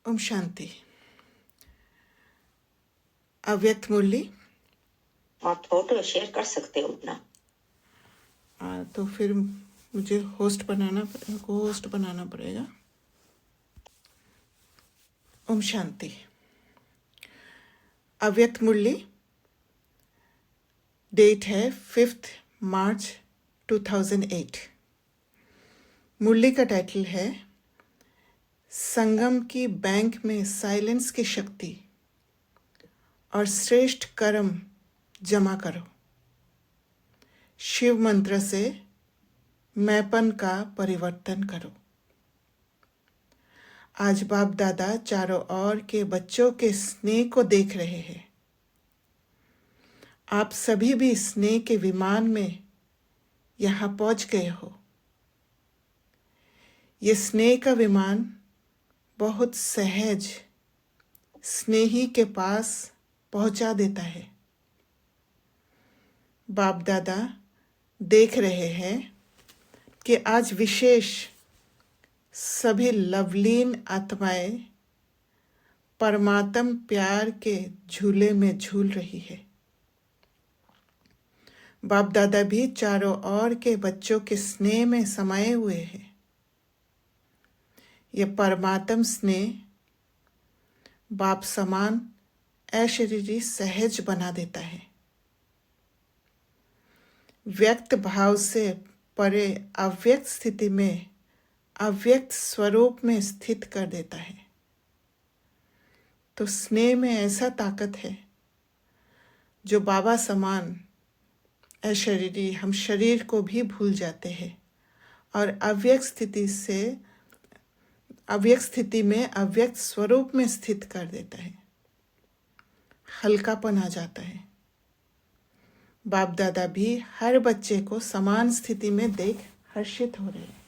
ओम शांति। अव्यक्त मुरली। आप photo share कर सकते हो अपना। तो फिर मुझे होस्ट बनाना पड़ेगा। ओम शांति। अव्यक्त मुरली, डेट है 5 मार्च 2008। मुरली का टाइटल है संगम की बैंक में साइलेंस की शक्ति और श्रेष्ठ कर्म जमा करो। शिव मंत्र से मैंपन का परिवर्तन करो। आज बाप दादा चारों ओर के बच्चों के स्नेह को देख रहे हैं। आप सभी भी स्नेह के विमान में यहाँ पहुंच गए हो। ये स्नेह का विमान बहुत सहज स्नेही के पास पहुंचा देता है। बाप दादा देख रहे हैं कि आज विशेष सभी लवलीन आत्माएं परमात्म प्यार के झूले में झूल रही है। बाप दादा भी चारों ओर के बच्चों के स्नेह में समाये हुए हैं। ये परमात्म स्नेह बाप समान ऐशरीरी सहज बना देता है। व्यक्त भाव से परे अव्यक्त स्थिति में अव्यक्त स्वरूप में स्थित कर देता है। तो स्नेह में ऐसा ताकत है जो बाबा समान अशरीरी हम शरीर को भी भूल जाते हैं और अव्यक्त स्थिति में अव्यक्त स्वरूप में स्थित कर देता है। हल्कापन आ जाता है। बाप दादा भी हर बच्चे को समान स्थिति में देख हर्षित हो रहे हैं।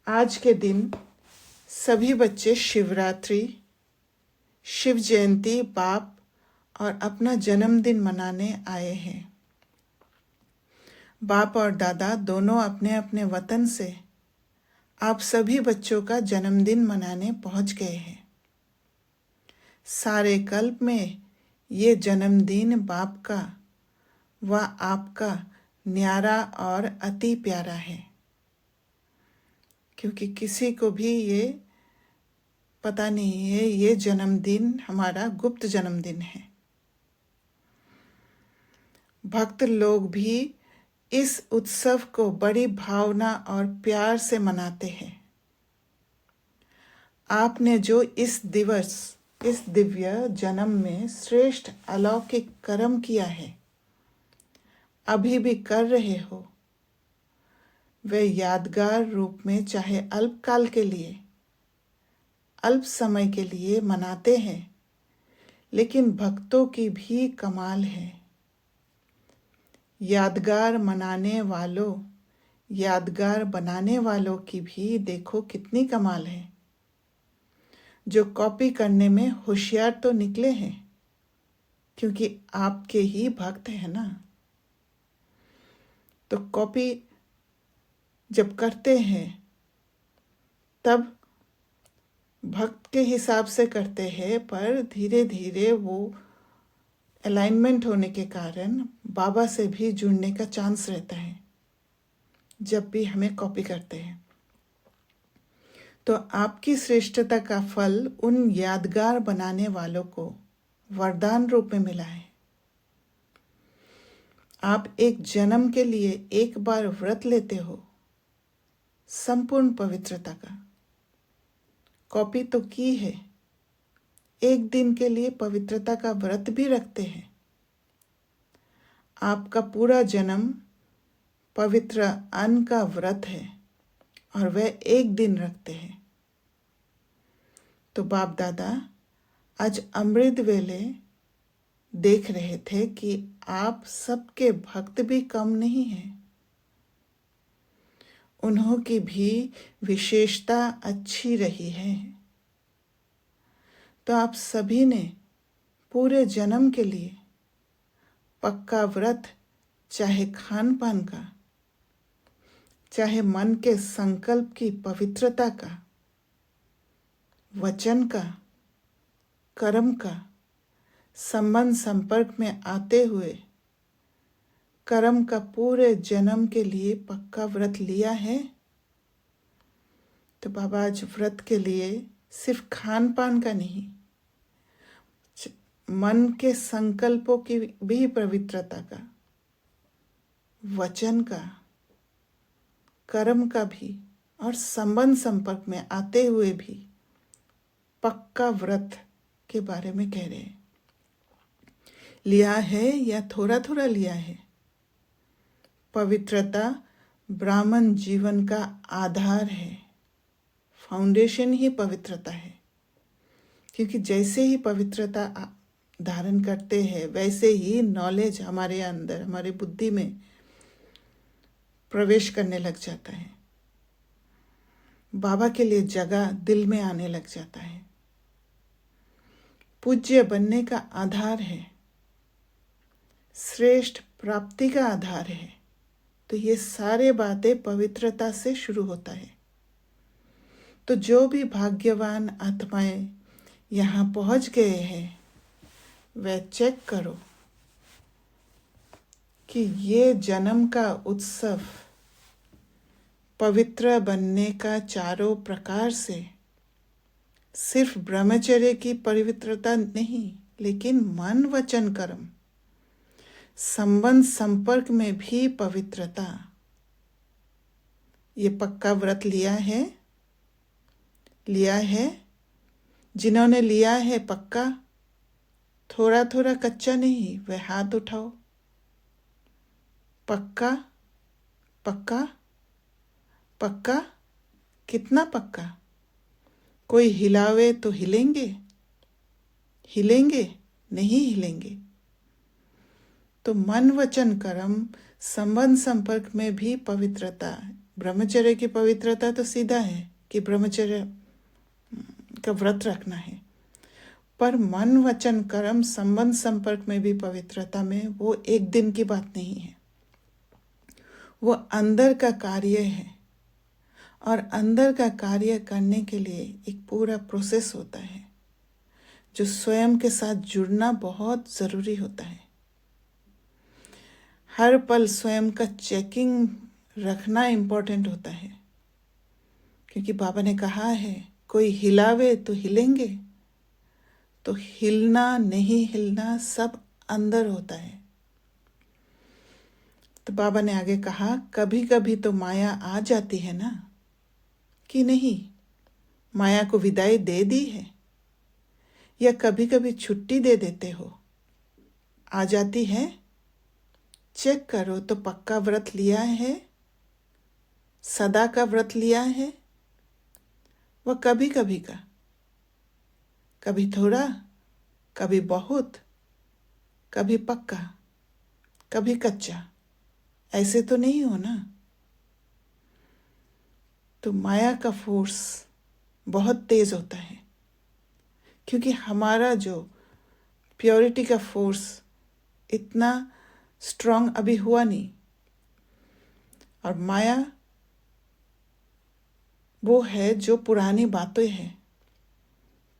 आज के दिन सभी बच्चे शिवरात्रि, शिव जयंती, बाप और अपना जन्मदिन मनाने आए हैं। बाप और दादा दोनों अपने अपने वतन से आप सभी बच्चों का जन्मदिन मनाने पहुंच गए हैं। सारे कल्प में ये जन्मदिन बाप का व आपका न्यारा और अति प्यारा है, क्योंकि किसी को भी ये पता नहीं है ये जन्मदिन हमारा गुप्त जन्मदिन है। भक्त लोग भी इस उत्सव को बड़ी भावना और प्यार से मनाते हैं। आपने जो इस दिव्य जन्म में श्रेष्ठ अलौकिक कर्म किया है, अभी भी कर रहे हो, वे यादगार रूप में चाहे अल्पकाल के लिए, अल्प समय के लिए मनाते हैं, लेकिन भक्तों की भी कमाल है। यादगार बनाने वालों की भी देखो कितनी कमाल है। जो कॉपी करने में होशियार तो निकले हैं, क्योंकि आपके ही भक्त हैं ना। तो कॉपी जब करते हैं तब भक्त के हिसाब से करते हैं, पर धीरे धीरे वो अलाइनमेंट होने के कारण बाबा से भी जुड़ने का चांस रहता है जब भी हमें कॉपी करते हैं। तो आपकी श्रेष्ठता का फल उन यादगार बनाने वालों को वरदान रूप में मिला है। आप एक जन्म के लिए एक बार व्रत लेते हो, संपूर्ण पवित्रता का। कॉपी तो की है, एक दिन के लिए पवित्रता का व्रत भी रखते हैं। आपका पूरा जन्म पवित्र अन्न का व्रत है और वह एक दिन रखते हैं। तो बाप दादा आज अमृत वेले देख रहे थे कि आप सबके भक्त भी कम नहीं हैं। उन्हों की भी विशेषता अच्छी रही है। तो आप सभी ने पूरे जन्म के लिए पक्का व्रत, चाहे खान पान का, चाहे मन के संकल्प की पवित्रता का, वचन का, कर्म का संबंध संपर्क में आते हुए कर्म का पूरे जन्म के लिए पक्का व्रत लिया है, तो बाबा आज व्रत के लिए सिर्फ खान पान का नहीं, मन के संकल्पों की भी पवित्रता का, वचन का, कर्म का भी और संबंध संपर्क में आते हुए भी पक्का व्रत के बारे में कह रहे हैं। लिया है या थोड़ा थोड़ा लिया है। पवित्रता ब्राह्मण जीवन का आधार है, फाउंडेशन ही पवित्रता है। क्योंकि जैसे ही पवित्रता धारण करते हैं वैसे ही नॉलेज हमारे अंदर, हमारी बुद्धि में प्रवेश करने लग जाता है। बाबा के लिए जगह दिल में आने लग जाता है। पूज्य बनने का आधार है, श्रेष्ठ प्राप्ति का आधार है। तो ये सारे बातें पवित्रता से शुरू होता है। तो जो भी भाग्यवान आत्माएं यहाँ पहुँच गए हैं, वह चेक करो कि ये जन्म का उत्सव पवित्र बनने का चारों प्रकार से सिर्फ ब्रह्मचर्य की पवित्रता नहीं, लेकिन मन वचन कर्म संबंध संपर्क में भी पवित्रता। ये पक्का व्रत लिया है। जिन्होंने लिया है पक्का, थोड़ा थोड़ा कच्चा नहीं, वह हाथ उठाओ। पक्का पक्का पक्का, कितना पक्का? कोई हिलावे तो हिलेंगे नहीं हिलेंगे। तो मन वचन कर्म संबंध संपर्क में भी पवित्रता। ब्रह्मचर्य की पवित्रता तो सीधा है कि ब्रह्मचर्य का व्रत रखना है, पर मन वचन कर्म संबंध संपर्क में भी पवित्रता में वो एक दिन की बात नहीं है, वो अंदर का कार्य है। और अंदर का कार्य करने के लिए एक पूरा प्रोसेस होता है, जो स्वयं के साथ जुड़ना बहुत ज़रूरी होता है। हर पल स्वयं का चेकिंग रखना इम्पोर्टेंट होता है, क्योंकि बाबा ने कहा है कोई हिलावे तो हिलेंगे। तो हिलना नहीं हिलना सब अंदर होता है। तो बाबा ने आगे कहा, कभी कभी तो माया आ जाती है ना, कि नहीं? माया को विदाई दे दी है, या कभी कभी छुट्टी दे देते हो? आ जाती है? चेक करो तो पक्का व्रत लिया है, सदा का व्रत लिया है, वह कभी कभी का, कभी थोड़ा, कभी बहुत, कभी पक्का, कभी कच्चा, ऐसे तो नहीं हो ना। तो माया का फोर्स बहुत तेज होता है, क्योंकि हमारा जो प्योरिटी का फोर्स इतना स्ट्रांग अभी हुआ नहीं। और माया वो है जो पुरानी बातें हैं,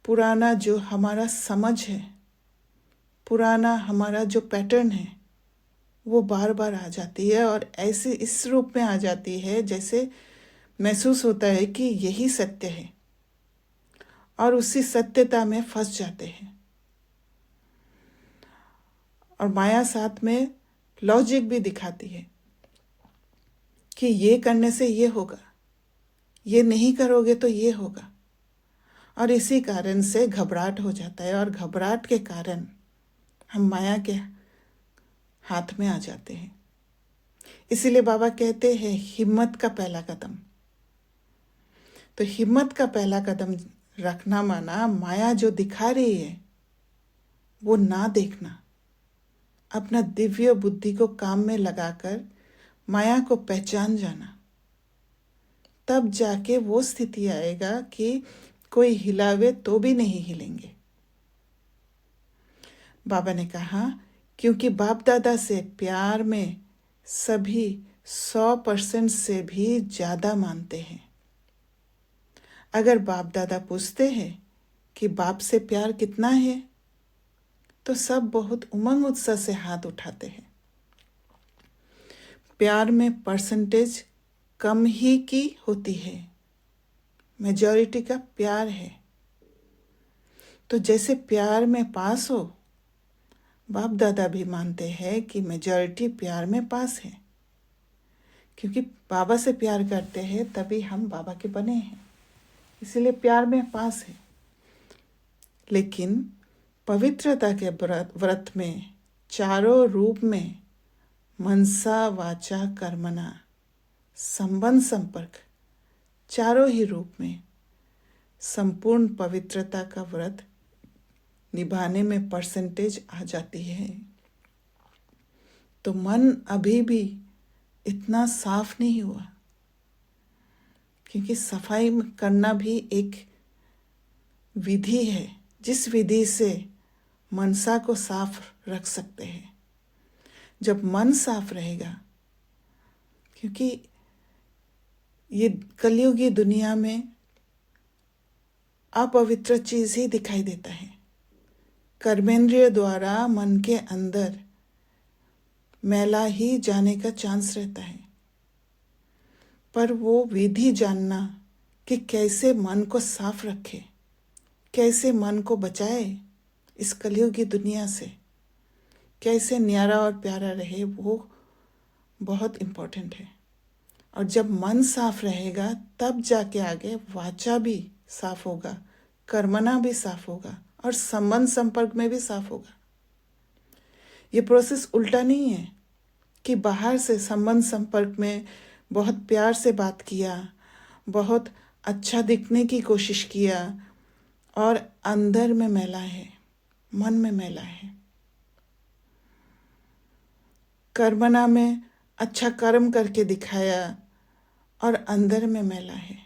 पुराना जो हमारा समझ है, पुराना हमारा जो पैटर्न है, वो बार बार आ जाती है। और ऐसे इस रूप में आ जाती है जैसे महसूस होता है कि यही सत्य है, और उसी सत्यता में फंस जाते हैं। और माया साथ में लॉजिक भी दिखाती है कि ये करने से ये होगा, ये नहीं करोगे तो ये होगा। और इसी कारण से घबराहट हो जाता है, और घबराहट के कारण हम माया के हाथ में आ जाते हैं। इसीलिए बाबा कहते हैं हिम्मत का पहला कदम। तो हिम्मत का पहला कदम रखना माना माया जो दिखा रही है वो ना देखना, अपना दिव्य बुद्धि को काम में लगाकर माया को पहचान जाना। तब जाके वो स्थिति आएगा कि कोई हिलावे तो भी नहीं हिलेंगे। बाबा ने कहा क्योंकि बाप दादा से प्यार में सभी 100% से भी ज़्यादा मानते हैं। अगर बाप दादा पूछते हैं कि बाप से प्यार कितना है, तो सब बहुत उमंग उत्साह से हाथ उठाते हैं। प्यार में परसेंटेज कम ही की होती है, मेजॉरिटी का प्यार है। तो जैसे प्यार में पास हो, बाप दादा भी मानते हैं कि मेजॉरिटी प्यार में पास है, क्योंकि बाबा से प्यार करते हैं तभी हम बाबा के बने हैं, इसलिए प्यार में पास है। लेकिन पवित्रता के व्रत में चारों रूप में मनसा वाचा कर्मणा संबंध संपर्क, चारों ही रूप में संपूर्ण पवित्रता का व्रत निभाने में परसेंटेज आ जाती है। तो मन अभी भी इतना साफ नहीं हुआ, क्योंकि सफाई करना भी एक विधि है, जिस विधि से मनसा को साफ रख सकते हैं। जब मन साफ रहेगा, क्योंकि ये कलयुगी दुनिया में अपवित्र चीज ही दिखाई देता है। कर्मेंद्रिय द्वारा मन के अंदर मैला ही जाने का चांस रहता है, पर वो विधि जानना कि कैसे मन को साफ रखे, कैसे मन को बचाए इस कलयुगी दुनिया से, कैसे न्यारा और प्यारा रहे, वो बहुत इम्पोर्टेंट है। और जब मन साफ रहेगा तब जाके आगे वाचा भी साफ होगा, कर्मना भी साफ होगा और संबंध संपर्क में भी साफ होगा। ये प्रोसेस उल्टा नहीं है कि बाहर से संबंध संपर्क में बहुत प्यार से बात किया, बहुत अच्छा दिखने की कोशिश किया और अंदर में मैला है, मन में मैला है। कर्मना में अच्छा कर्म करके दिखाया और अंदर में मैला है।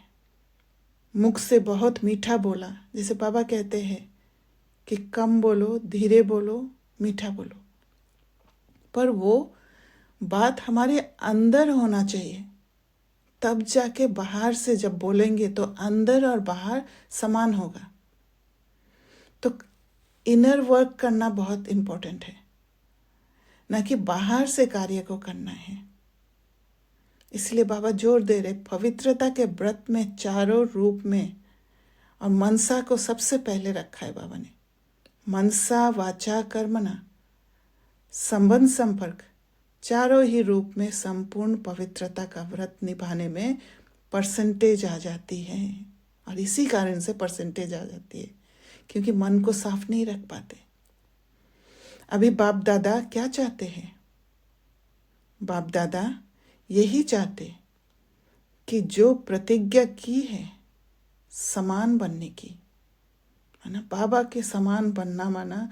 मुख से बहुत मीठा बोला, जैसे बाबा कहते हैं कि कम बोलो, धीरे बोलो, मीठा बोलो, पर वो बात हमारे अंदर होना चाहिए, तब जाके बाहर से जब बोलेंगे तो अंदर और बाहर समान होगा। तो इनर वर्क करना बहुत इम्पोर्टेंट है, ना कि बाहर से कार्य को करना है। इसलिए बाबा जोर दे रहे पवित्रता के व्रत में चारों रूप में, और मनसा को सबसे पहले रखा है बाबा ने। मनसा वाचा कर्मणा संबंध संपर्क, चारों ही रूप में संपूर्ण पवित्रता का व्रत निभाने में परसेंटेज आ जाती है। और इसी कारण से परसेंटेज आ जाती है, क्योंकि मन को साफ नहीं रख पाते। अभी बाप दादा क्या चाहते हैं? बाप दादा यही चाहते कि जो प्रतिज्ञा की है समान बनने की, माना बाबा के समान बनना, माना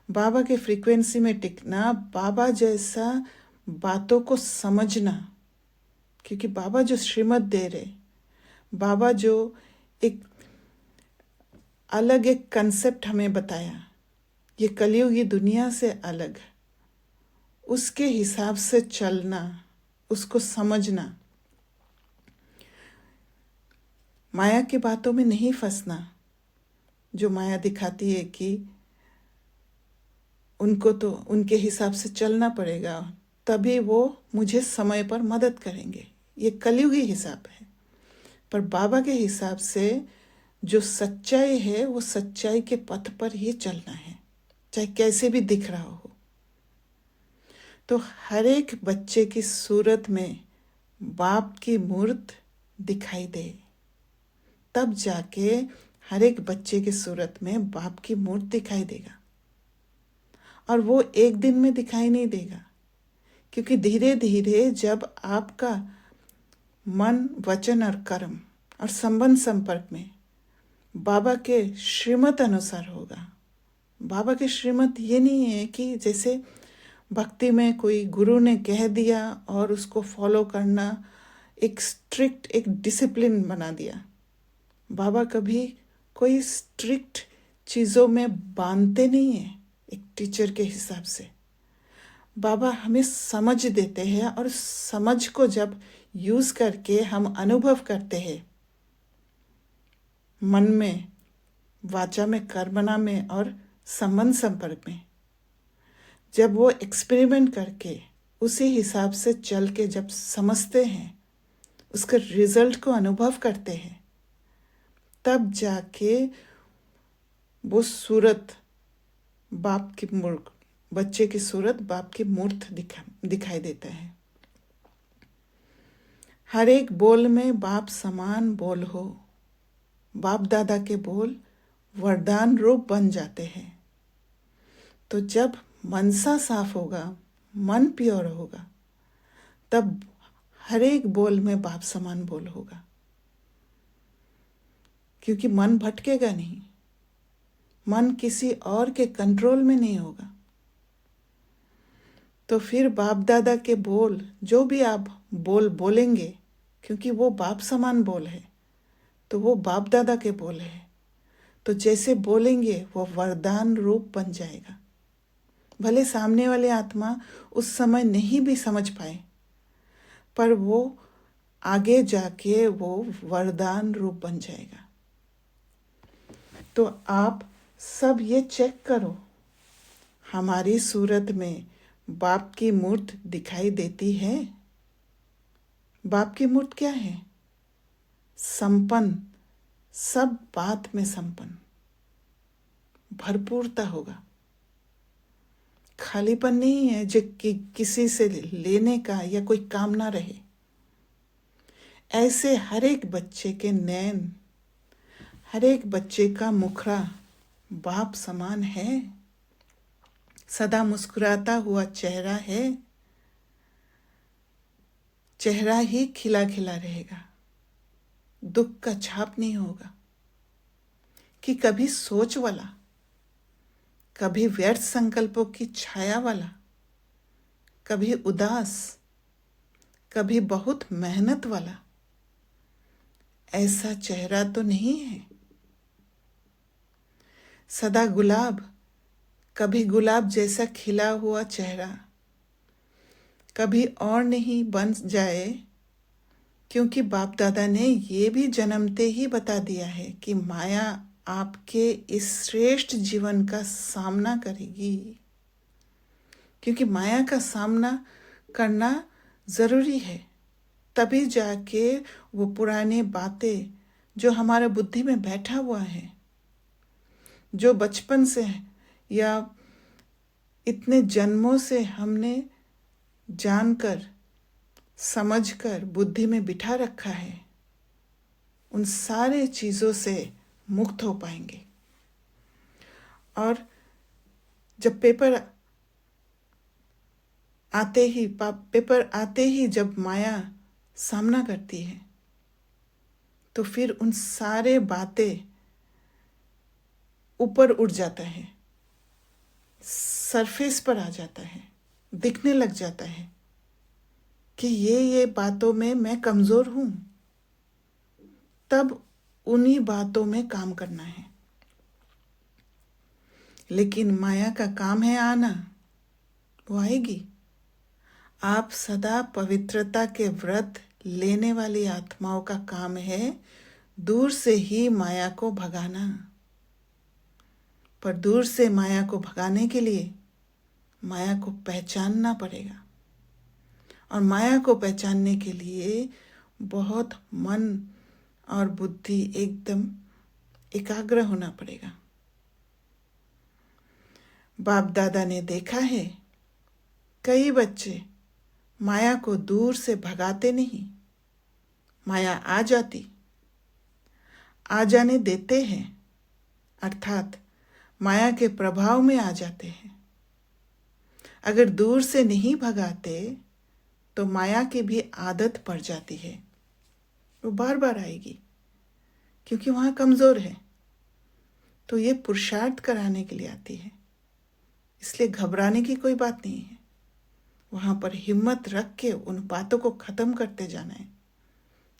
बाबा के फ्रीक्वेंसी में टिकना, बाबा जैसा बातों को समझना। क्योंकि बाबा जो श्रीमत दे रहे, बाबा जो एक अलग एक कंसेप्ट हमें बताया, ये कलयुगी दुनिया से अलग, उसके हिसाब से चलना, उसको समझना, माया की बातों में नहीं फंसना। जो माया दिखाती है कि उनको तो उनके हिसाब से चलना पड़ेगा, तभी वो मुझे समय पर मदद करेंगे, ये कलयुगी हिसाब है। पर बाबा के हिसाब से जो सच्चाई है, वो सच्चाई के पथ पर ही चलना है, चाहे कैसे भी दिख रहा हो। तो हर एक बच्चे की सूरत में बाप की मूर्त दिखाई दे, तब जाके हर एक बच्चे की सूरत में बाप की मूर्त दिखाई देगा। और वो एक दिन में दिखाई नहीं देगा, क्योंकि धीरे धीरे जब आपका मन, वचन और कर्म और संबंध संपर्क में बाबा के श्रीमत अनुसार होगा। बाबा के श्रीमत ये नहीं है कि जैसे भक्ति में कोई गुरु ने कह दिया और उसको फॉलो करना, एक स्ट्रिक्ट एक डिसिप्लिन बना दिया। बाबा कभी कोई स्ट्रिक्ट चीज़ों में बांधते नहीं हैं एक टीचर के हिसाब से। बाबा हमें समझ देते हैं, और समझ को जब यूज करके हम अनुभव करते हैं, मन में, वाचा में, कर्मणा में और संबंध संपर्क में, जब वो एक्सपेरिमेंट करके उसी हिसाब से चल के जब समझते हैं, उसके रिजल्ट को अनुभव करते हैं, तब जाके वो सूरत बाप की मूर्त, बच्चे की सूरत बाप की मूर्त दिखाई देता है। हर एक बोल में बाप समान बोल हो, बाप दादा के बोल वरदान रूप बन जाते हैं। तो जब मनसा साफ होगा, मन प्योर होगा, तब हर एक बोल में बाप समान बोल होगा, क्योंकि मन भटकेगा नहीं, मन किसी और के कंट्रोल में नहीं होगा। तो फिर बाप दादा के बोल, जो भी आप बोल बोलेंगे, क्योंकि वो बाप समान बोल है, तो वो बाप दादा के बोल है, तो जैसे बोलेंगे वो वरदान रूप बन जाएगा। भले सामने वाले आत्मा उस समय नहीं भी समझ पाए, पर वो आगे जाके वो वरदान रूप बन जाएगा। तो आप सब ये चेक करो, हमारी सूरत में बाप की मूर्त दिखाई देती है। बाप की मूर्त क्या है? संपन्न, सब बात में संपन्न, भरपूरता होगा, खालीपन नहीं है जो कि किसी से लेने का या कोई कामना रहे। ऐसे हर एक बच्चे के नैन, हर एक बच्चे का मुखड़ा बाप समान है, सदा मुस्कुराता हुआ चेहरा है, चेहरा ही खिला खिला रहेगा, दुख का छाप नहीं होगा कि कभी सोच वाला, कभी व्यर्थ संकल्पों की छाया वाला, कभी उदास, कभी बहुत मेहनत वाला। ऐसा चेहरा तो नहीं है। सदा गुलाब, कभी गुलाब जैसा खिला हुआ चेहरा कभी और नहीं बन जाए, क्योंकि बाप दादा ने ये भी जन्मते ही बता दिया है कि माया आपके इस श्रेष्ठ जीवन का सामना करेगी, क्योंकि माया का सामना करना ज़रूरी है। तभी जाके वो पुरानी बातें जो हमारे बुद्धि में बैठा हुआ है, जो बचपन से या इतने जन्मों से हमने जानकर समझकर बुद्धि में बिठा रखा है, उन सारे चीज़ों से मुक्त हो पाएंगे। और जब पेपर आते ही जब माया सामना करती है, तो फिर उन सारे बातें ऊपर उठ जाता है, सरफेस पर आ जाता है, दिखने लग जाता है कि ये बातों में मैं कमज़ोर हूँ। तब उन्हीं बातों में काम करना है। लेकिन माया का काम है आना, वो आएगी। आप सदा पवित्रता के व्रत लेने वाली आत्माओं का काम है दूर से ही माया को भगाना। पर दूर से माया को भगाने के लिए माया को पहचानना पड़ेगा, और माया को पहचानने के लिए बहुत मन और बुद्धि एकदम एकाग्र होना पड़ेगा। बाप दादा ने देखा है, कई बच्चे माया को दूर से भगाते नहीं, माया आ जाने देते हैं, अर्थात माया के प्रभाव में आ जाते हैं। अगर दूर से नहीं भगाते तो माया की भी आदत पड़ जाती है, वो बार बार आएगी, क्योंकि वहाँ कमज़ोर है। तो ये पुरुषार्थ कराने के लिए आती है, इसलिए घबराने की कोई बात नहीं है। वहाँ पर हिम्मत रख के उन बातों को ख़त्म करते जाना है,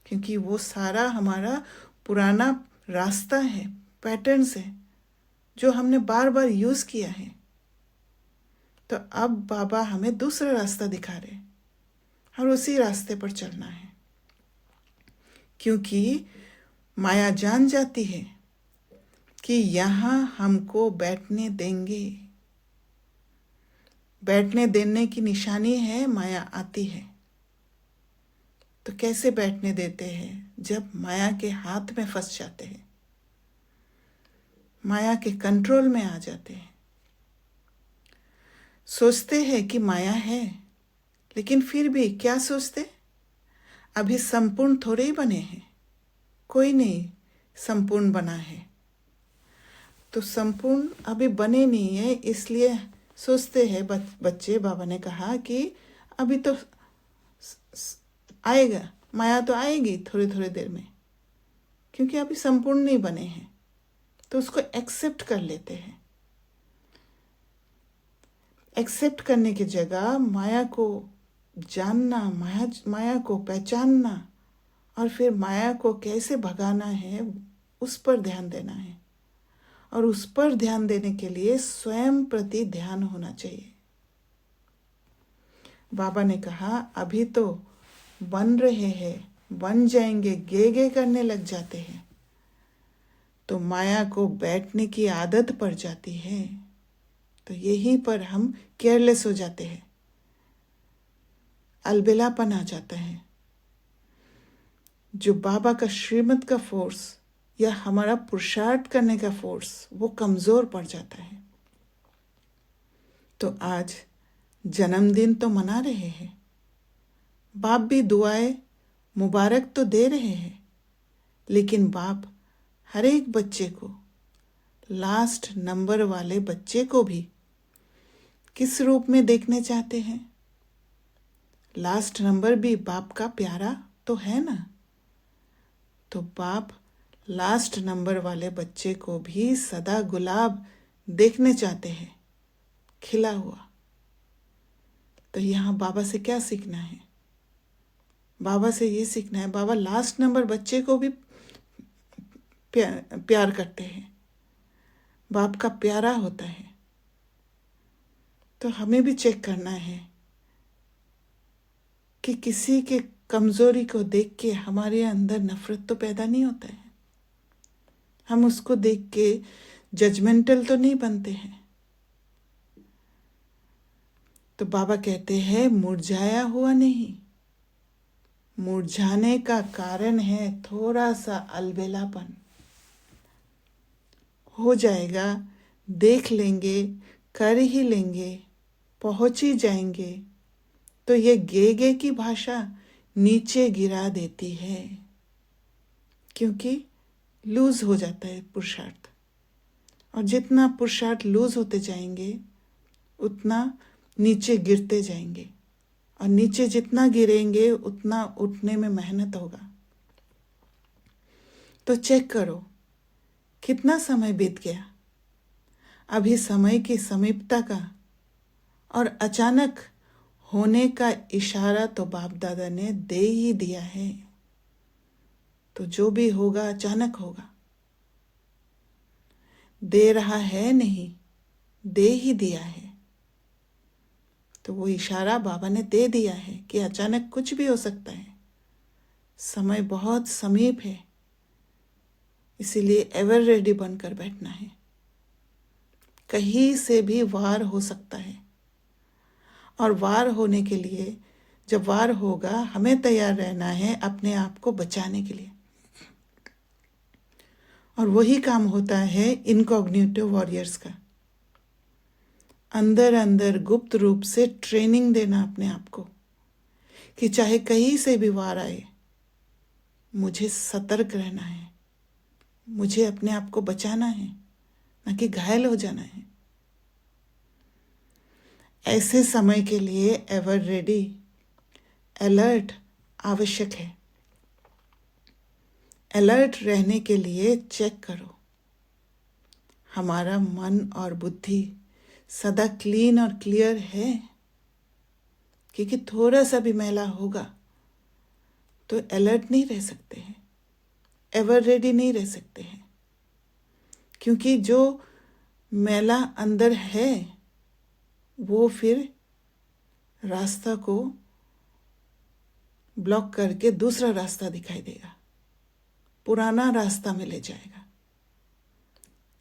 क्योंकि वो सारा हमारा पुराना रास्ता है, पैटर्न्स है, जो हमने बार बार यूज़ किया है। तो अब बाबा हमें दूसरा रास्ता दिखा रहे हैं और उसी रास्ते पर चलना है, क्योंकि माया जान जाती है कि यहाँ हमको बैठने देंगे। बैठने देने की निशानी है माया आती है। तो कैसे बैठने देते हैं? जब माया के हाथ में फंस जाते हैं, माया के कंट्रोल में आ जाते हैं। सोचते हैं कि माया है, लेकिन फिर भी क्या सोचते? अभी संपूर्ण थोड़े ही बने हैं, कोई नहीं संपूर्ण बना है। तो संपूर्ण अभी बने नहीं है, इसलिए सोचते हैं बच्चे। बाबा ने कहा कि अभी तो आएगा, माया तो आएगी थोड़ी थोड़ी देर में, क्योंकि अभी संपूर्ण नहीं बने हैं। तो उसको एक्सेप्ट कर लेते हैं। एक्सेप्ट करने की जगह माया को जानना, माया को पहचानना और फिर माया को कैसे भगाना है, उस पर ध्यान देना है। और उस पर ध्यान देने के लिए स्वयं प्रति ध्यान होना चाहिए। बाबा ने कहा अभी तो बन रहे हैं, बन जाएंगे, गे करने लग जाते हैं तो माया को बैठने की आदत पड़ जाती है। तो यहीं पर हम केयरलेस हो जाते हैं, अलबेलापन आ जाता है। जो बाबा का श्रीमत का फोर्स या हमारा पुरुषार्थ करने का फोर्स वो कमज़ोर पड़ जाता है। तो आज जन्मदिन तो मना रहे हैं, बाप भी दुआएं मुबारक तो दे रहे हैं, लेकिन बाप हर एक बच्चे को, लास्ट नंबर वाले बच्चे को भी किस रूप में देखने चाहते हैं? लास्ट नंबर भी बाप का प्यारा तो है ना। तो बाप लास्ट नंबर वाले बच्चे को भी सदा गुलाब देखने चाहते हैं, खिला हुआ। तो यहाँ बाबा से क्या सीखना है? बाबा से ये सीखना है, बाबा लास्ट नंबर बच्चे को भी प्यार करते हैं, बाप का प्यारा होता है। तो हमें भी चेक करना है कि किसी के कमजोरी को देख के हमारे अंदर नफरत तो पैदा नहीं होता है, हम उसको देख के जजमेंटल तो नहीं बनते हैं। तो बाबा कहते हैं मुरझाया हुआ नहीं, मुरझाने का कारण है थोड़ा सा अलबेलापन। हो जाएगा, देख लेंगे, कर ही लेंगे, पहुंच ही जाएंगे। तो ये गे की भाषा नीचे गिरा देती है, क्योंकि लूज हो जाता है पुरुषार्थ। और जितना पुरुषार्थ लूज होते जाएंगे उतना नीचे गिरते जाएंगे, और नीचे जितना गिरेंगे उतना उठने में मेहनत होगा। तो चेक करो कितना समय बीत गया। अभी समय की समीपता का और अचानक होने का इशारा तो बाप दादा ने दे ही दिया है। तो जो भी होगा अचानक होगा, दे रहा है नहीं, दे ही दिया है। तो वो इशारा बाबा ने दे दिया है कि अचानक कुछ भी हो सकता है, समय बहुत समीप है। इसीलिए एवर रेडी बनकर बैठना है, कहीं से भी वार हो सकता है। और वार होने के लिए, जब वार होगा, हमें तैयार रहना है अपने आप को बचाने के लिए। और वही काम होता है इनकॉग्निटिव वॉरियर्स का, अंदर अंदर गुप्त रूप से ट्रेनिंग देना अपने आप को कि चाहे कहीं से भी वार आए, मुझे सतर्क रहना है, मुझे अपने आप को बचाना है, न कि घायल हो जाना है। ऐसे समय के लिए एवर रेडी, अलर्ट आवश्यक है। अलर्ट रहने के लिए चेक करो हमारा मन और बुद्धि सदा क्लीन और क्लियर है, क्योंकि थोड़ा सा भी मैला होगा तो अलर्ट नहीं रह सकते हैं, एवर रेडी नहीं रह सकते हैं। क्योंकि जो मैला अंदर है वो फिर रास्ता को ब्लॉक करके दूसरा रास्ता दिखाई देगा, पुराना रास्ता में ले जाएगा।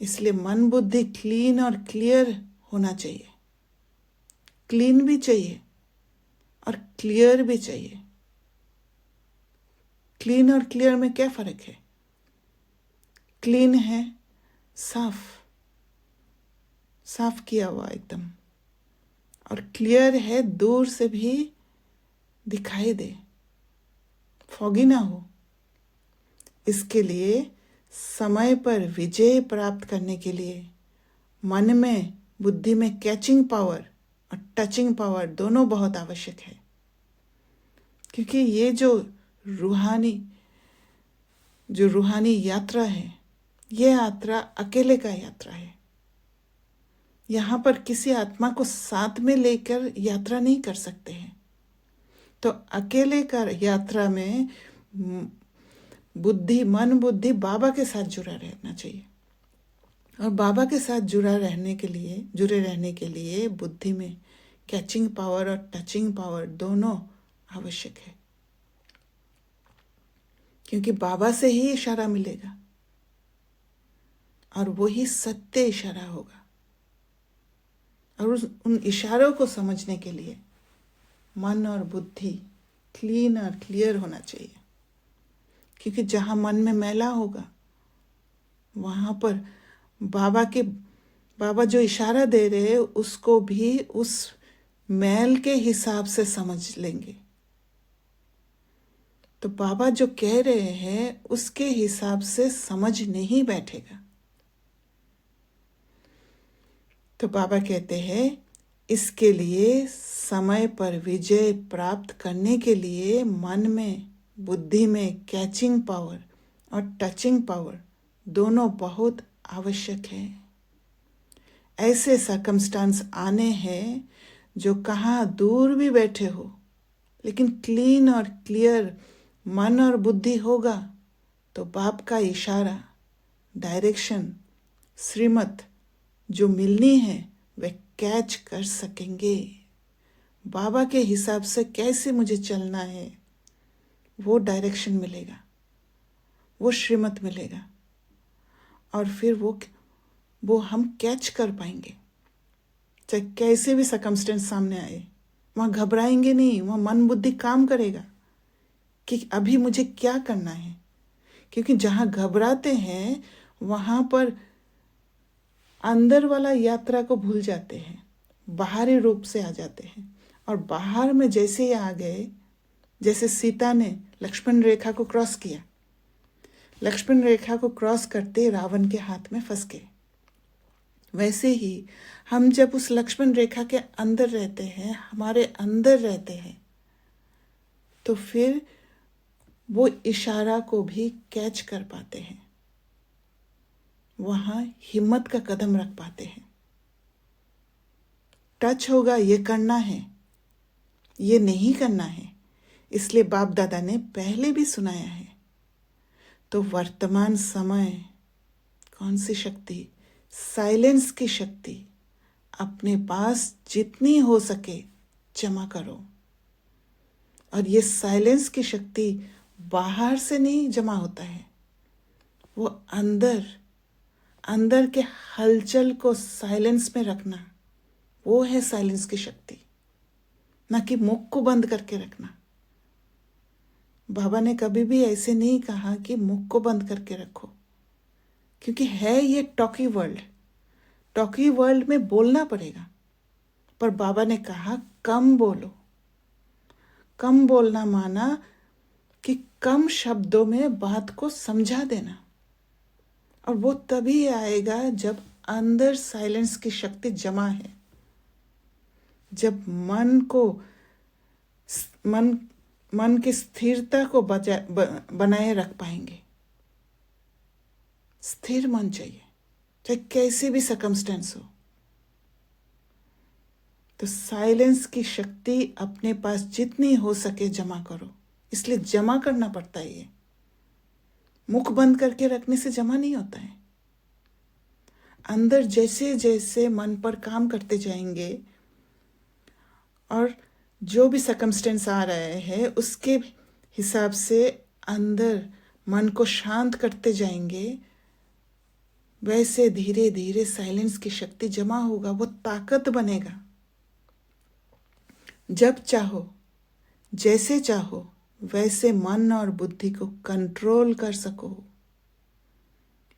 इसलिए मन बुद्धि क्लीन और क्लियर होना चाहिए। क्लीन भी चाहिए और क्लियर भी चाहिए। क्लीन और क्लियर में क्या फर्क है? क्लीन है साफ, साफ किया हुआ एकदम, और क्लियर है दूर से भी दिखाई दे, फॉगी ना हो। इसके लिए समय पर विजय प्राप्त करने के लिए मन में बुद्धि में कैचिंग पावर और टचिंग पावर दोनों बहुत आवश्यक है। क्योंकि ये जो रूहानी यात्रा है, ये यात्रा अकेले का यात्रा है। यहाँ पर किसी आत्मा को साथ में लेकर यात्रा नहीं कर सकते हैं। तो अकेले का यात्रा में मन बुद्धि बाबा के साथ जुड़ा रहना चाहिए। और बाबा के साथ जुड़े रहने के लिए बुद्धि में कैचिंग पावर और टचिंग पावर दोनों आवश्यक है। क्योंकि बाबा से ही इशारा मिलेगा और वही सत्य इशारा होगा। और उन इशारों को समझने के लिए मन और बुद्धि क्लीन और क्लियर होना चाहिए। क्योंकि जहाँ मन में मैला होगा, वहाँ पर बाबा जो इशारा दे रहे हैं उसको भी उस मैल के हिसाब से समझ लेंगे। तो बाबा जो कह रहे हैं उसके हिसाब से समझ नहीं बैठेगा। तो बाबा कहते हैं इसके लिए समय पर विजय प्राप्त करने के लिए मन में बुद्धि में कैचिंग पावर और टचिंग पावर दोनों बहुत आवश्यक है। ऐसे सर्कमस्टांस आने हैं जो कहाँ दूर भी बैठे हो, लेकिन क्लीन और क्लियर मन और बुद्धि होगा तो बाप का इशारा, डायरेक्शन, श्रीमत जो मिलनी है वे कैच कर सकेंगे। बाबा के हिसाब से कैसे मुझे चलना है वो डायरेक्शन मिलेगा, वो श्रीमत मिलेगा, और फिर वो हम कैच कर पाएंगे। चाहे कैसे भी सर्कमस्टेंस सामने आए, वहाँ घबराएंगे नहीं, वहाँ मन बुद्धि काम करेगा कि अभी मुझे क्या करना है। क्योंकि जहाँ घबराते हैं वहाँ पर अंदर वाला यात्रा को भूल जाते हैं, बाहरी रूप से आ जाते हैं। और बाहर में जैसे ही आ गए, जैसे सीता ने लक्ष्मण रेखा को क्रॉस किया, लक्ष्मण रेखा को क्रॉस करते रावण के हाथ में फंस गए, वैसे ही हम जब उस लक्ष्मण रेखा के अंदर रहते हैं, हमारे अंदर रहते हैं, तो फिर वो इशारा को भी कैच कर पाते हैं, वहाँ हिम्मत का कदम रख पाते हैं। टच होगा, ये करना है, ये नहीं करना है, इसलिए बाप दादा ने पहले भी सुनाया है। तो वर्तमान समय कौन सी शक्ति? साइलेंस की शक्ति अपने पास जितनी हो सके जमा करो। और ये साइलेंस की शक्ति बाहर से नहीं जमा होता है, वो अंदर के हलचल को साइलेंस में रखना, वो है साइलेंस की शक्ति, ना कि मुख को बंद करके रखना। बाबा ने कभी भी ऐसे नहीं कहा कि मुख को बंद करके रखो, क्योंकि है ये टॉकी वर्ल्ड। टॉकी वर्ल्ड में बोलना पड़ेगा, पर बाबा ने कहा कम बोलो। कम बोलना माना कि कम शब्दों में बात को समझा देना, और वो तभी आएगा जब अंदर साइलेंस की शक्ति जमा है, जब मन की स्थिरता को बनाए रख पाएंगे। स्थिर मन चाहिए, चाहे कैसे भी सर्कमस्टेंस हो। तो साइलेंस की शक्ति अपने पास जितनी हो सके जमा करो। इसलिए जमा करना पड़ता है। ये मुख बंद करके रखने से जमा नहीं होता है। अंदर जैसे जैसे मन पर काम करते जाएंगे, और जो भी सर्कमस्टेंस आ रहे हैं उसके हिसाब से अंदर मन को शांत करते जाएंगे, वैसे धीरे धीरे साइलेंस की शक्ति जमा होगा, वो ताकत बनेगा। जब चाहो, जैसे चाहो, वैसे मन और बुद्धि को कंट्रोल कर सको।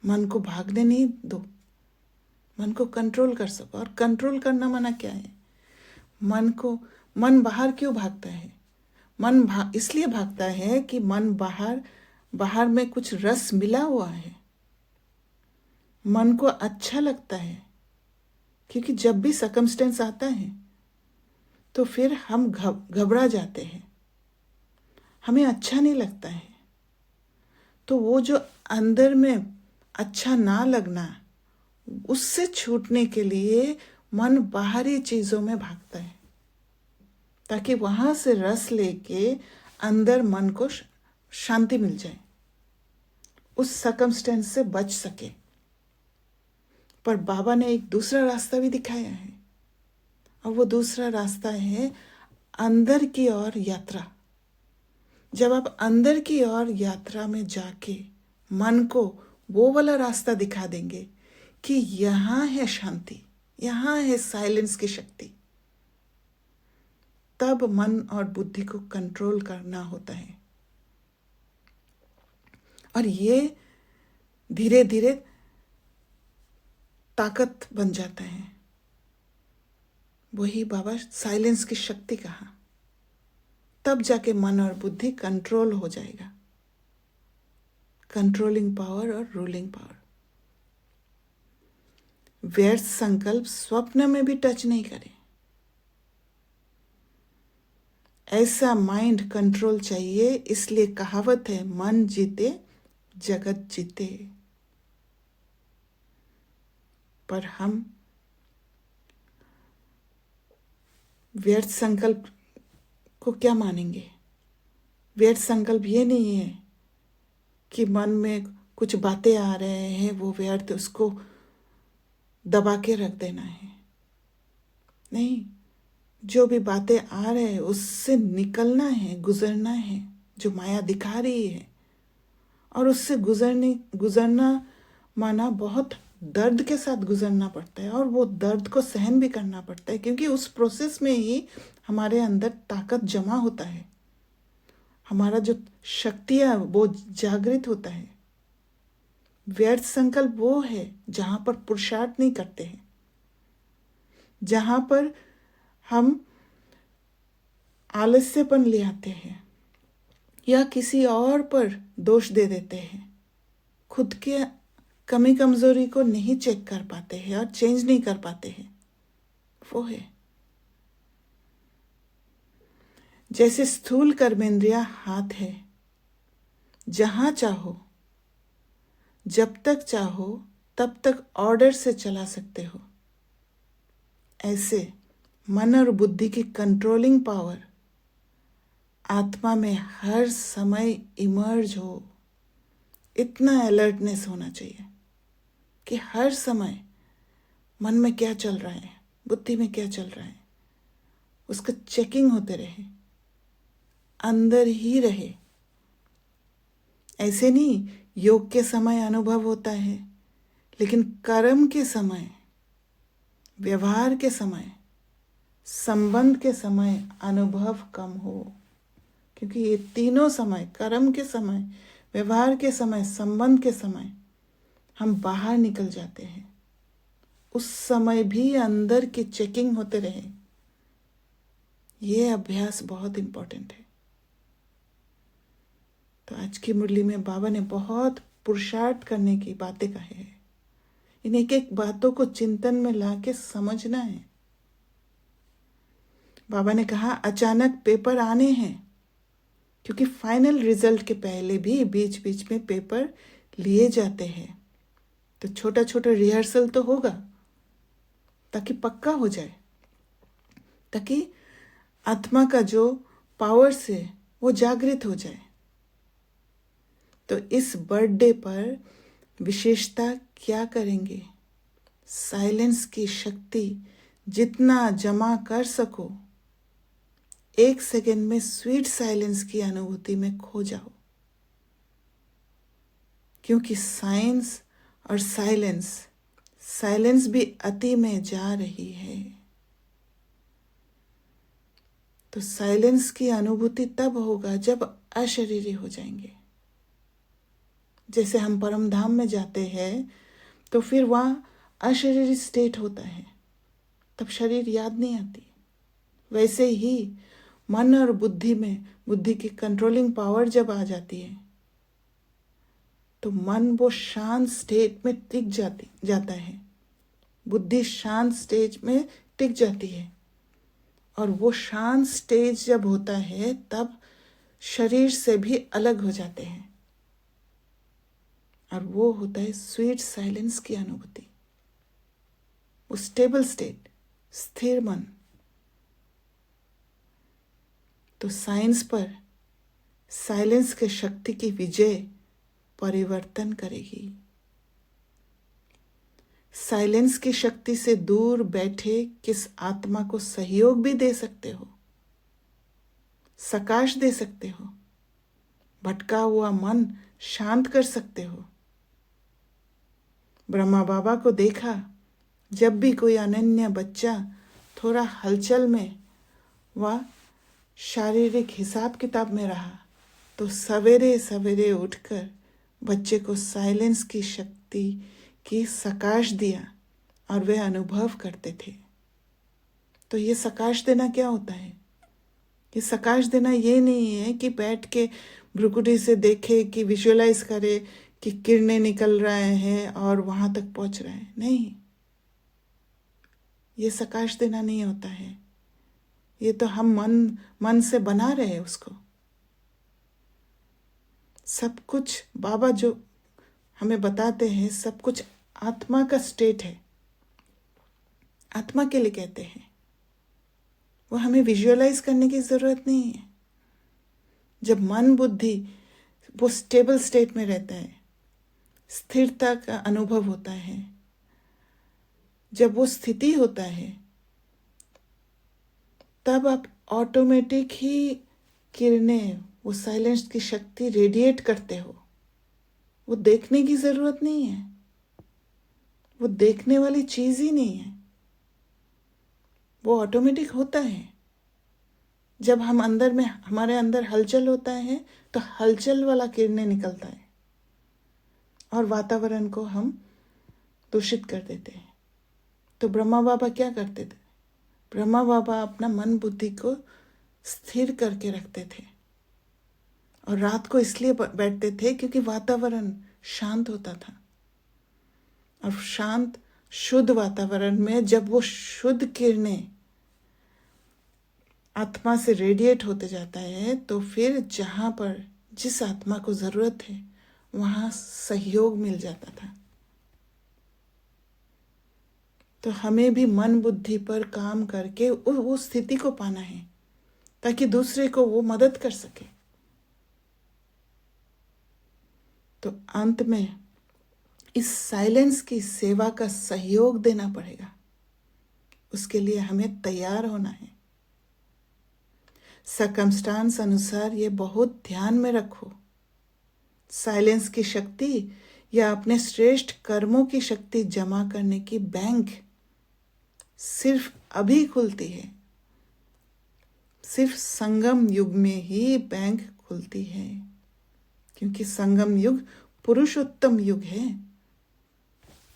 मन को भागने नहीं दो, मन को कंट्रोल कर सको। और कंट्रोल करना माना क्या है? मन बाहर क्यों भागता है? इसलिए भागता है कि मन बाहर में कुछ रस मिला हुआ है। मन को अच्छा लगता है, क्योंकि जब भी सर्कमस्टेंस आता है तो फिर हम घबरा जाते हैं, हमें अच्छा नहीं लगता है। तो वो जो अंदर में अच्छा ना लगना, उससे छूटने के लिए मन बाहरी चीज़ों में भागता है, ताकि वहाँ से रस लेके अंदर मन को शांति मिल जाए, उस सर्कमस्टेंस से बच सके। पर बाबा ने एक दूसरा रास्ता भी दिखाया है, और वो दूसरा रास्ता है अंदर की ओर यात्रा। जब आप अंदर की ओर यात्रा में जाके मन को वो वाला रास्ता दिखा देंगे कि यहाँ है शांति, यहाँ है साइलेंस की शक्ति, तब मन और बुद्धि को कंट्रोल करना होता है। और ये धीरे धीरे ताकत बन जाता है। वही बाबा साइलेंस की शक्ति कहा, तब जाके मन और बुद्धि कंट्रोल हो जाएगा। कंट्रोलिंग पावर और रूलिंग पावर। व्यर्थ संकल्प स्वप्न में भी टच नहीं करे। ऐसा माइंड कंट्रोल चाहिए। इसलिए कहावत है, मन जीते जगत जीते। पर हम व्यर्थ संकल्प को क्या मानेंगे? व्यर्थ संकल्प ये नहीं है कि मन में कुछ बातें आ रहे हैं, वो व्यर्थ, उसको दबा के रख देना है। नहीं, जो भी बातें आ रहे हैं उससे निकलना है, गुजरना है, जो माया दिखा रही है। और उससे गुजरना माना बहुत दर्द के साथ गुजरना पड़ता है, और वो दर्द को सहन भी करना पड़ता है, क्योंकि उस प्रोसेस में ही हमारे अंदर ताकत जमा होता है, हमारा जो शक्ति है वो जागृत होता है। व्यर्थ संकल्प वो है जहाँ पर पुरुषार्थ नहीं करते हैं, जहाँ पर हम आलस्यपन ले आते हैं या किसी और पर दोष दे देते हैं, खुद के कमी कमजोरी को नहीं चेक कर पाते हैं और चेंज नहीं कर पाते हैं, वो है। जैसे स्थूल कर्मेंद्रिया हाथ है, जहां चाहो, जब तक चाहो तब तक ऑर्डर से चला सकते हो। ऐसे मन और बुद्धि की कंट्रोलिंग पावर आत्मा में हर समय इमर्ज हो। इतना अलर्टनेस होना चाहिए कि हर समय मन में क्या चल रहा है, बुद्धि में क्या चल रहा है, उसका चेकिंग होते रहे, अंदर ही रहे। ऐसे नहीं योग के समय अनुभव होता है, लेकिन कर्म के समय, व्यवहार के समय, संबंध के समय अनुभव कम हो। क्योंकि ये तीनों समय, कर्म के समय, व्यवहार के समय, संबंध के समय, हम बाहर निकल जाते हैं। उस समय भी अंदर की चेकिंग होते रहे। ये अभ्यास बहुत इंपॉर्टेंट है। तो आज की मुरली में बाबा ने बहुत पुरुषार्थ करने की बातें कहे हैं। इन एक एक बातों को चिंतन में लाके समझना है। बाबा ने कहा अचानक पेपर आने हैं, क्योंकि फाइनल रिजल्ट के पहले भी बीच बीच में पेपर लिए जाते हैं। तो छोटा छोटा रिहर्सल तो होगा, ताकि पक्का हो जाए, ताकि आत्मा का जो पावर्स है वो जागृत हो जाए। तो इस बर्थडे पर विशेषता क्या करेंगे? साइलेंस की शक्ति जितना जमा कर सको 1 सेकंड में स्वीट साइलेंस की अनुभूति में खो जाओ, क्योंकि साइंस और साइलेंस भी अति में जा रही है। तो साइलेंस की अनुभूति तब होगा जब अशरीरी हो जाएंगे। जैसे हम परम धाम में जाते हैं तो फिर वहाँ अशरीरी स्टेट होता है, तब शरीर याद नहीं आती। वैसे ही मन और बुद्धि की कंट्रोलिंग पावर जब आ जाती है तो मन वो शांत स्टेट में टिक जाता है, बुद्धि शांत स्टेज में टिक जाती है। और वो शांत स्टेज जब होता है तब शरीर से भी अलग हो जाते हैं, और वो होता है स्वीट साइलेंस की अनुभूति, वो स्टेबल स्टेट, स्थिर मन। तो साइंस पर साइलेंस के शक्ति की विजय परिवर्तन करेगी। साइलेंस की शक्ति से दूर बैठे किस आत्मा को सहयोग भी दे सकते हो, सकाश दे सकते हो, भटका हुआ मन शांत कर सकते हो। ब्रह्मा बाबा को देखा, जब भी कोई अनन्य बच्चा थोड़ा हलचल में व शारीरिक हिसाब किताब में रहा तो सवेरे सवेरे उठकर बच्चे को साइलेंस की शक्ति की सकाश दिया और वे अनुभव करते थे। तो ये सकाश देना क्या होता है? ये सकाश देना ये नहीं है कि बैठ के भ्रुकुटी से देखे, कि विजुअलाइज करे कि किरणें निकल रहे हैं और वहां तक पहुंच रहे हैं। नहीं, ये सकाश देना नहीं होता है। ये तो हम मन से बना रहे हैं उसको। सब कुछ बाबा जो हमें बताते हैं, सब कुछ आत्मा का स्टेट है, आत्मा के लिए कहते हैं। वो हमें विजुअलाइज करने की जरूरत नहीं है। जब मन बुद्धि वो स्टेबल स्टेट में रहता है, स्थिरता का अनुभव होता है, जब वो स्थिति होता है तब आप ऑटोमेटिक ही किरणें, वो साइलेंस की शक्ति रेडिएट करते हो। वो देखने की जरूरत नहीं है, वो देखने वाली चीज ही नहीं है, वो ऑटोमेटिक होता है। जब हम अंदर में, हमारे अंदर हलचल होता है तो हलचल वाला किरणें निकलता है और वातावरण को हम दूषित कर देते हैं। तो ब्रह्मा बाबा क्या करते थे? ब्रह्मा बाबा अपना मन बुद्धि को स्थिर करके रखते थे, और रात को इसलिए बैठते थे क्योंकि वातावरण शांत होता था। और शांत शुद्ध वातावरण में जब वो शुद्ध किरणें आत्मा से रेडिएट होते जाता है तो फिर जहां पर जिस आत्मा को जरूरत है वहां सहयोग मिल जाता था। तो हमें भी मन बुद्धि पर काम करके वो स्थिति को पाना है ताकि दूसरे को वो मदद कर सके। तो अंत में इस साइलेंस की सेवा का सहयोग देना पड़ेगा। उसके लिए हमें तैयार होना है। सर्कमस्टांस अनुसार ये बहुत ध्यान में रखो। साइलेंस की शक्ति या अपने श्रेष्ठ कर्मों की शक्ति जमा करने की बैंक सिर्फ अभी खुलती है। सिर्फ संगम युग में ही बैंक खुलती है, क्योंकि संगम युग पुरुषोत्तम युग है।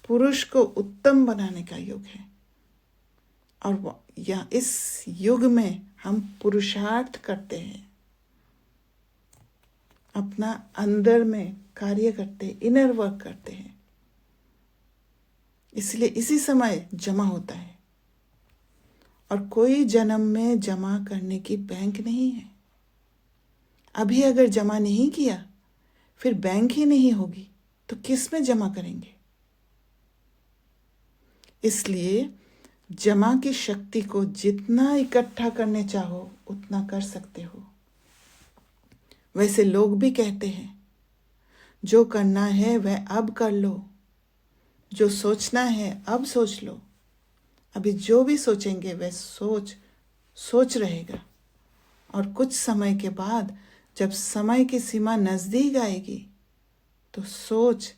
पुरुष को उत्तम बनाने का युग है। और या इस युग में हम पुरुषार्थ करते हैं, अपना अंदर में कार्य करते हैं, इनर वर्क करते हैं। इसलिए इसी समय जमा होता है, और कोई जन्म में जमा करने की बैंक नहीं है। अभी अगर जमा नहीं किया फिर बैंक ही नहीं होगी तो किस में जमा करेंगे? इसलिए जमा की शक्ति को जितना इकट्ठा करने चाहो उतना कर सकते हो। वैसे लोग भी कहते हैं जो करना है वह अब कर लो, जो सोचना है अब सोच लो। अभी जो भी सोचेंगे वह सोच रहेगा, और कुछ समय के बाद जब समय की सीमा नजदीक आएगी तो सोच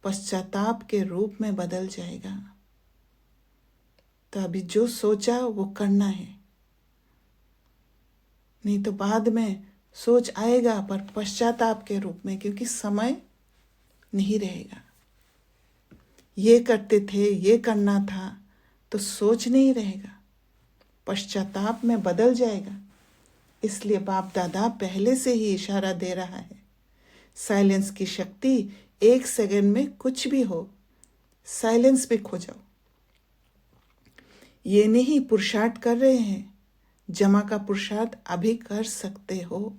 पश्चाताप के रूप में बदल जाएगा। तो अभी जो सोचा वो करना है, नहीं तो बाद में सोच आएगा पर पश्चाताप के रूप में, क्योंकि समय नहीं रहेगा। ये करते थे, ये करना था, तो सोच नहीं रहेगा, पश्चाताप में बदल जाएगा। इसलिए बाप दादा पहले से ही इशारा दे रहा है, साइलेंस की शक्ति 1 सेकंड में कुछ भी हो, साइलेंस भी खो जाओ। ये नहीं पुरुषार्थ कर रहे हैं, जमा का पुरुषार्थ अभी कर सकते हो।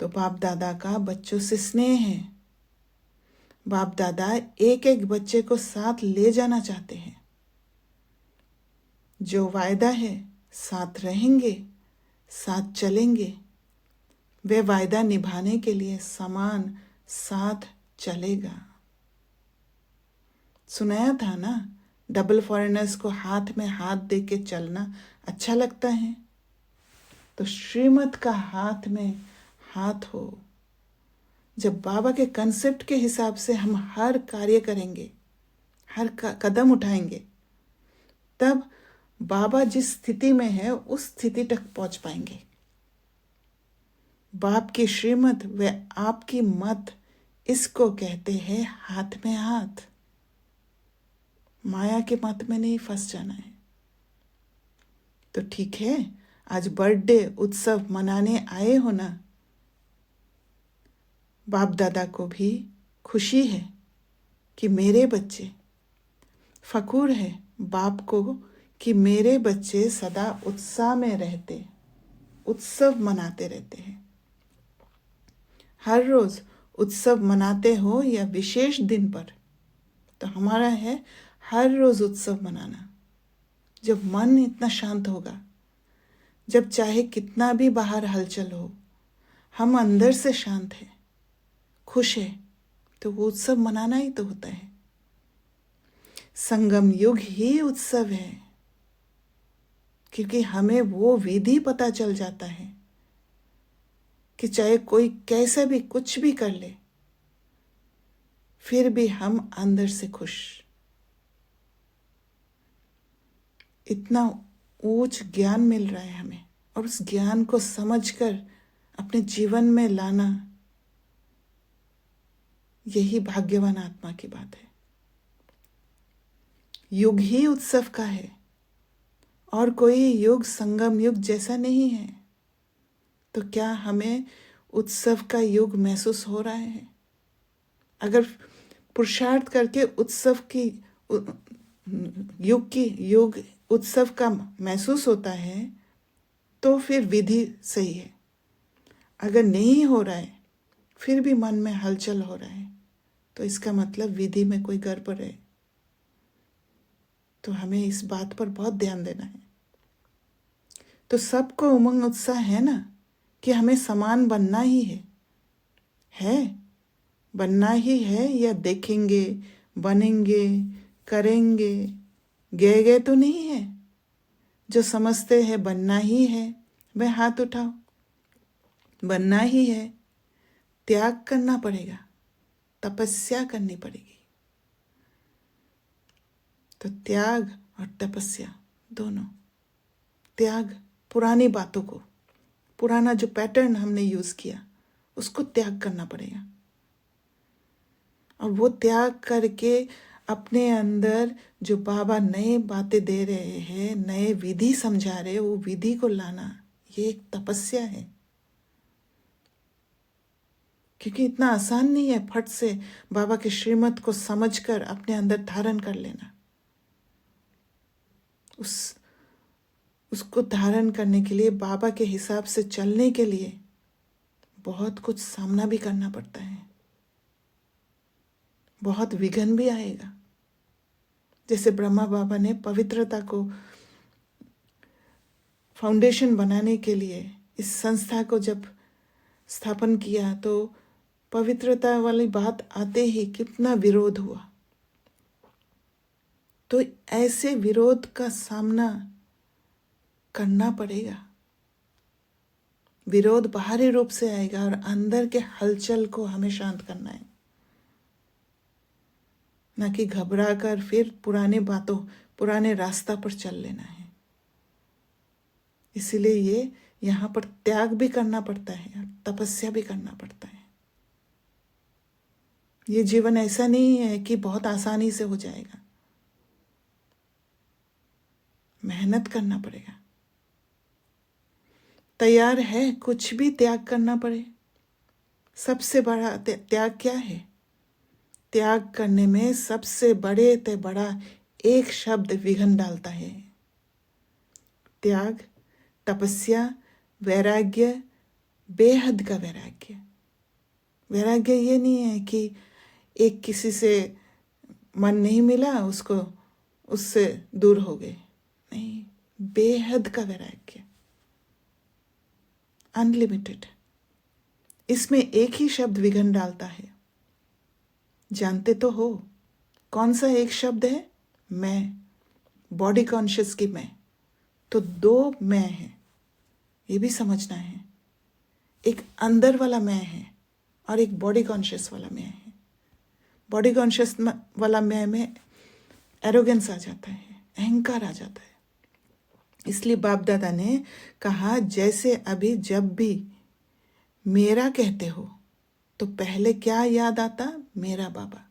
तो बाप दादा का बच्चों से स्नेह है। बाप दादा एक एक बच्चे को साथ ले जाना चाहते हैं। जो वायदा है, साथ रहेंगे, साथ चलेंगे, वे वायदा निभाने के लिए समान साथ चलेगा। सुनाया था ना, डबल फॉरेनर्स को हाथ में हाथ दे के चलना अच्छा लगता है, तो श्रीमत का हाथ में हाथ हो। जब बाबा के कंसेप्ट के हिसाब से हम हर कार्य करेंगे, हर कदम उठाएंगे, तब बाबा जिस स्थिति में है उस स्थिति तक पहुंच पाएंगे। बाप की श्रीमत व आपकी मत, इसको कहते हैं हाथ में हाथ। माया के मत में नहीं फंस जाना है। तो ठीक है, आज बर्थडे उत्सव मनाने आए हो ना, बाप दादा को भी खुशी है कि मेरे बच्चे, फखूर है बाप को कि मेरे बच्चे सदा उत्साह में रहते, उत्सव मनाते रहते हैं। हर रोज उत्सव मनाते हो या विशेष दिन पर, तो हमारा है हर रोज उत्सव मनाना। जब मन इतना शांत होगा, जब चाहे कितना भी बाहर हलचल हो, हम अंदर से शांत हैं, खुश है, तो वो उत्सव मनाना ही तो होता है। संगम युग ही उत्सव है, क्योंकि हमें वो विधि पता चल जाता है कि चाहे कोई कैसे भी कुछ भी कर ले, फिर भी हम अंदर से खुश। इतना ऊंच ज्ञान मिल रहा है हमें, और उस ज्ञान को समझकर अपने जीवन में लाना, यही भाग्यवान आत्मा की बात है। युग ही उत्सव का है, और कोई युग संगम युग जैसा नहीं है। तो क्या हमें उत्सव का युग महसूस हो रहा है? अगर पुरुषार्थ करके उत्सव की युग उत्सव का महसूस होता है, तो फिर विधि सही है। अगर नहीं हो रहा है, फिर भी मन में हलचल हो रहा है, तो इसका मतलब विधि में कोई गड़बड़ है। तो हमें इस बात पर बहुत ध्यान देना है। तो सबको उमंग उत्साह है ना कि हमें समान बनना ही है, बनना ही है, या देखेंगे, बनेंगे, करेंगे, गए तो नहीं है। जो समझते हैं बनना ही है, वह हाथ उठाओ। बनना ही है, त्याग करना पड़ेगा, तपस्या करनी पड़ेगी। तो त्याग और तपस्या दोनों, त्याग पुरानी बातों को, पुराना जो पैटर्न हमने यूज किया, उसको त्याग करना पड़ेगा। और वो त्याग करके अपने अंदर जो बाबा नए बातें दे रहे हैं, नए विधि समझा रहे, वो विधि को लाना, ये एक तपस्या है। क्योंकि इतना आसान नहीं है फट से बाबा के श्रीमत को समझकर अपने अंदर धारण कर लेना। उसको धारण करने के लिए, बाबा के हिसाब से चलने के लिए बहुत कुछ सामना भी करना पड़ता है, बहुत विघ्न भी आएगा। जैसे ब्रह्मा बाबा ने पवित्रता को फाउंडेशन बनाने के लिए इस संस्था को जब स्थापन किया, तो पवित्रता वाली बात आते ही कितना विरोध हुआ। तो ऐसे विरोध का सामना करना पड़ेगा। विरोध बाहरी रूप से आएगा और अंदर के हलचल को हमें शांत करना है, ना कि घबरा कर फिर पुराने रास्ता पर चल लेना है। इसीलिए ये यहाँ पर त्याग भी करना पड़ता है और तपस्या भी करना पड़ता है। ये जीवन ऐसा नहीं है कि बहुत आसानी से हो जाएगा, मेहनत करना पड़ेगा। तैयार है कुछ भी त्याग करना पड़े। सबसे बड़ा त्याग क्या है? त्याग करने में सबसे बड़े से बड़ा एक शब्द विघ्न डालता है। त्याग, तपस्या, वैराग्य, बेहद का वैराग्य। वैराग्य ये नहीं है कि एक किसी से मन नहीं मिला उससे दूर हो गए, नहीं, बेहद का वैराग्य, अनलिमिटेड। इसमें एक ही शब्द विघ्न डालता है। जानते तो हो कौन सा एक शब्द है? मैं, बॉडी कॉन्शियस की मैं। तो दो मैं है, ये भी समझना है। एक अंदर वाला मैं है और एक बॉडी कॉन्शियस वाला मैं है। बॉडी कॉन्शियस वाला मैं में एरोगेंस आ जाता है, अहंकार आ जाता है। इसलिए बाप दादा ने कहा, जैसे अभी जब भी मेरा कहते हो तो पहले क्या याद आता? मेरा बाबा।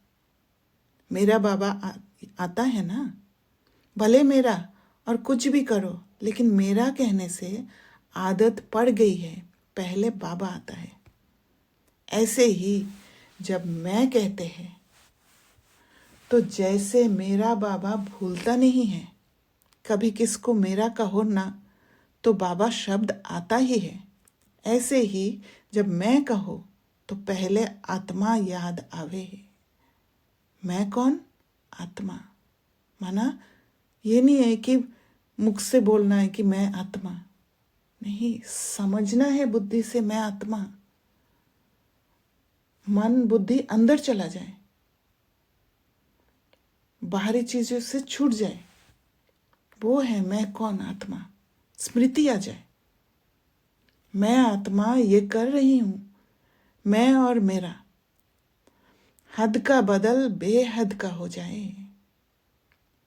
मेरा बाबा आता है ना। भले मेरा और कुछ भी करो, लेकिन मेरा कहने से आदत पड़ गई है, पहले बाबा आता है। ऐसे ही जब मैं कहते हैं तो जैसे मेरा बाबा भूलता नहीं है, कभी किसको मेरा कहो ना तो बाबा शब्द आता ही है, ऐसे ही जब मैं कहो तो पहले आत्मा याद आवे। मैं कौन? आत्मा। माना ये नहीं है कि मुख से बोलना है कि मैं आत्मा, नहीं, समझना है बुद्धि से मैं आत्मा। मन बुद्धि अंदर चला जाए, बाहरी चीजों से छूट जाए, वो है मैं कौन, आत्मा। स्मृति आ जाए, मैं आत्मा ये कर रही हूं, मैं और मेरा। हद का बदल बेहद का हो जाए।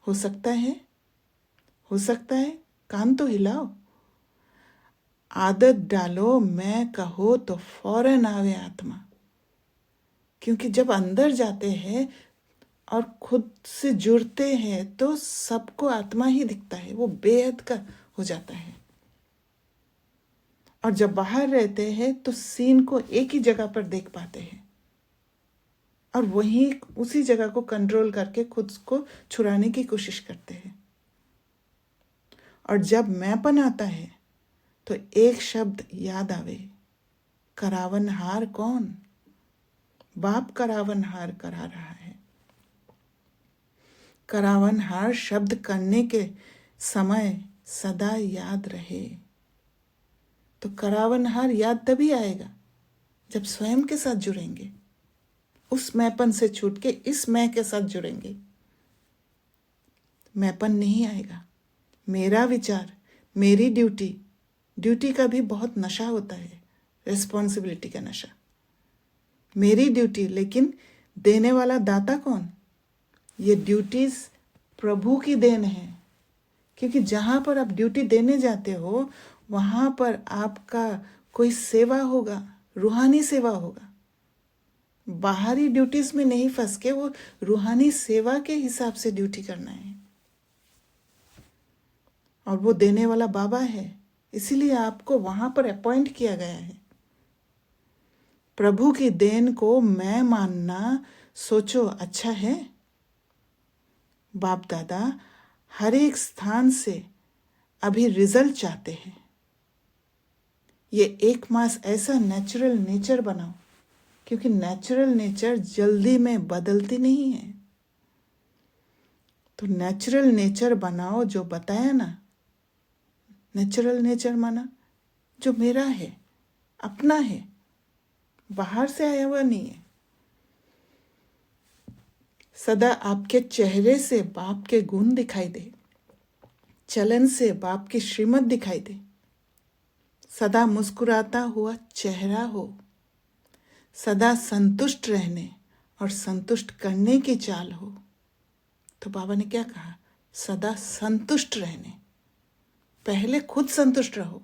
हो सकता है, हो सकता है। कान तो हिलाओ, आदत डालो, मैं कहो तो फौरन आवे आत्मा। क्योंकि जब अंदर जाते हैं और खुद से जुड़ते हैं तो सबको आत्मा ही दिखता है, वो बेहद का हो जाता है। और जब बाहर रहते हैं तो सीन को एक ही जगह पर देख पाते हैं और वहीं उसी जगह को कंट्रोल करके खुद को छुड़ाने की कोशिश करते हैं। और जब मैंपन आता है तो एक शब्द याद आवे, करावनहार कौन? बाप करावनहार करा रहा है। करावनहार शब्द करने के समय सदा याद रहे। तो करावनहार याद तभी आएगा जब स्वयं के साथ जुड़ेंगे, उस मैंपन से छूट के इस मैं के साथ जुड़ेंगे। मैंपन नहीं आएगा। मेरा विचार, मेरी ड्यूटी का भी बहुत नशा होता है, रिस्पॉन्सिबिलिटी का नशा। मेरी ड्यूटी, लेकिन देने वाला दाता कौन? ये ड्यूटीज प्रभु की देन है। क्योंकि जहाँ पर आप ड्यूटी देने जाते हो वहाँ पर आपका कोई सेवा होगा, रूहानी सेवा होगा। बाहरी ड्यूटीज में नहीं फंस के वो रूहानी सेवा के हिसाब से ड्यूटी करना है। और वो देने वाला बाबा है, इसीलिए आपको वहाँ पर अपॉइंट किया गया है। प्रभु की देन को मैं मानना, सोचो, अच्छा है? बाप दादा हर एक स्थान से अभी रिजल्ट चाहते हैं। ये 1 मास ऐसा नेचुरल नेचर बनाओ, क्योंकि नेचुरल नेचर जल्दी में बदलती नहीं है। तो नेचुरल नेचर बनाओ, जो बताया ना, नेचुरल नेचर माना जो मेरा है, अपना है, बाहर से आया हुआ नहीं है। सदा आपके चेहरे से बाप के गुण दिखाई दे, चलन से बाप की श्रीमत दिखाई दे, सदा मुस्कुराता हुआ चेहरा हो, सदा संतुष्ट रहने और संतुष्ट करने की चाल हो। तो बाबा ने क्या कहा? सदा संतुष्ट रहने। पहले खुद संतुष्ट रहो,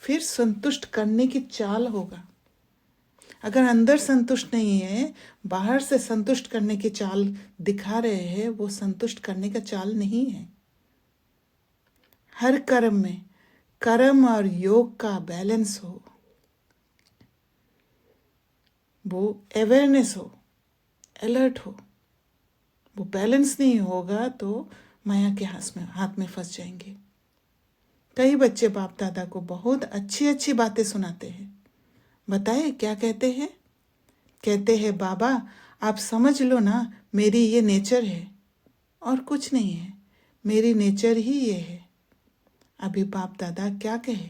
फिर संतुष्ट करने की चाल होगा। अगर अंदर संतुष्ट नहीं है, बाहर से संतुष्ट करने की चाल दिखा रहे हैं, वो संतुष्ट करने का चाल नहीं है। हर कर्म में कर्म और योग का बैलेंस हो, वो अवेयरनेस हो, अलर्ट हो। वो बैलेंस नहीं होगा तो माया के हाथ में फंस जाएंगे। कई बच्चे बाप दादा को बहुत अच्छी अच्छी बातें सुनाते हैं। बताए क्या कहते हैं? कहते हैं, बाबा आप समझ लो ना, मेरी ये नेचर है और कुछ नहीं है, मेरी नेचर ही ये है। अभी बाप दादा क्या कहे?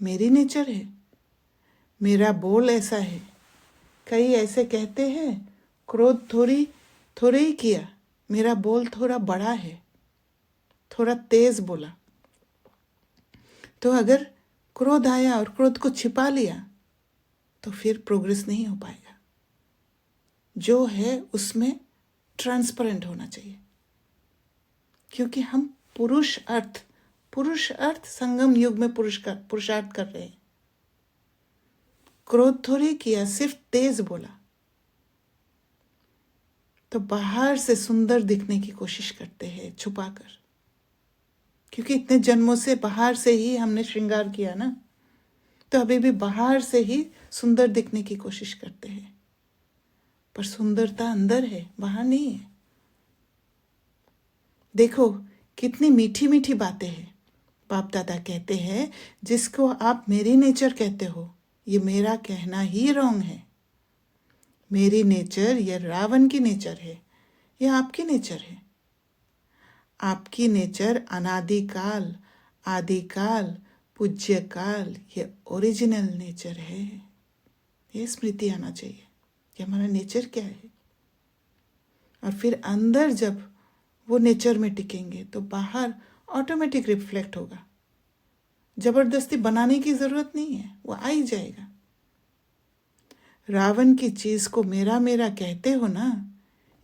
मेरी नेचर है, मेरा बोल ऐसा है। कई ऐसे कहते हैं, क्रोध थोड़े ही किया, मेरा बोल थोड़ा बड़ा है, थोड़ा तेज बोला। तो अगर क्रोध आया और क्रोध को छिपा लिया तो फिर प्रोग्रेस नहीं हो पाएगा। जो है उसमें ट्रांसपेरेंट होना चाहिए, क्योंकि हम पुरुष अर्थ संगम युग में पुरुषार्थ कर रहे हैं। क्रोध थोड़ी किया, सिर्फ तेज बोला तो बाहर से सुंदर दिखने की कोशिश करते हैं छुपाकर, क्योंकि इतने जन्मों से बाहर से ही हमने श्रृंगार किया ना, तो अभी भी बाहर से ही सुंदर दिखने की कोशिश करते हैं, पर सुंदरता अंदर है, बाहर नहीं है। देखो कितनी मीठी मीठी बातें हैं। बाप दादा कहते हैं, जिसको आप मेरी नेचर कहते हो, ये मेरा कहना ही रॉन्ग है। मेरी नेचर ये रावण की नेचर है, ये आपकी नेचर है। आपकी नेचर अनादिकाल, आदिकाल, पूज्य काल, ये ओरिजिनल नेचर है। ये स्मृति आना चाहिए कि हमारा नेचर क्या है। और फिर अंदर जब वो नेचर में टिकेंगे तो बाहर ऑटोमेटिक रिफ्लेक्ट होगा। जबरदस्ती बनाने की जरूरत नहीं है, वो आ ही जाएगा। रावण की चीज को मेरा मेरा कहते हो ना,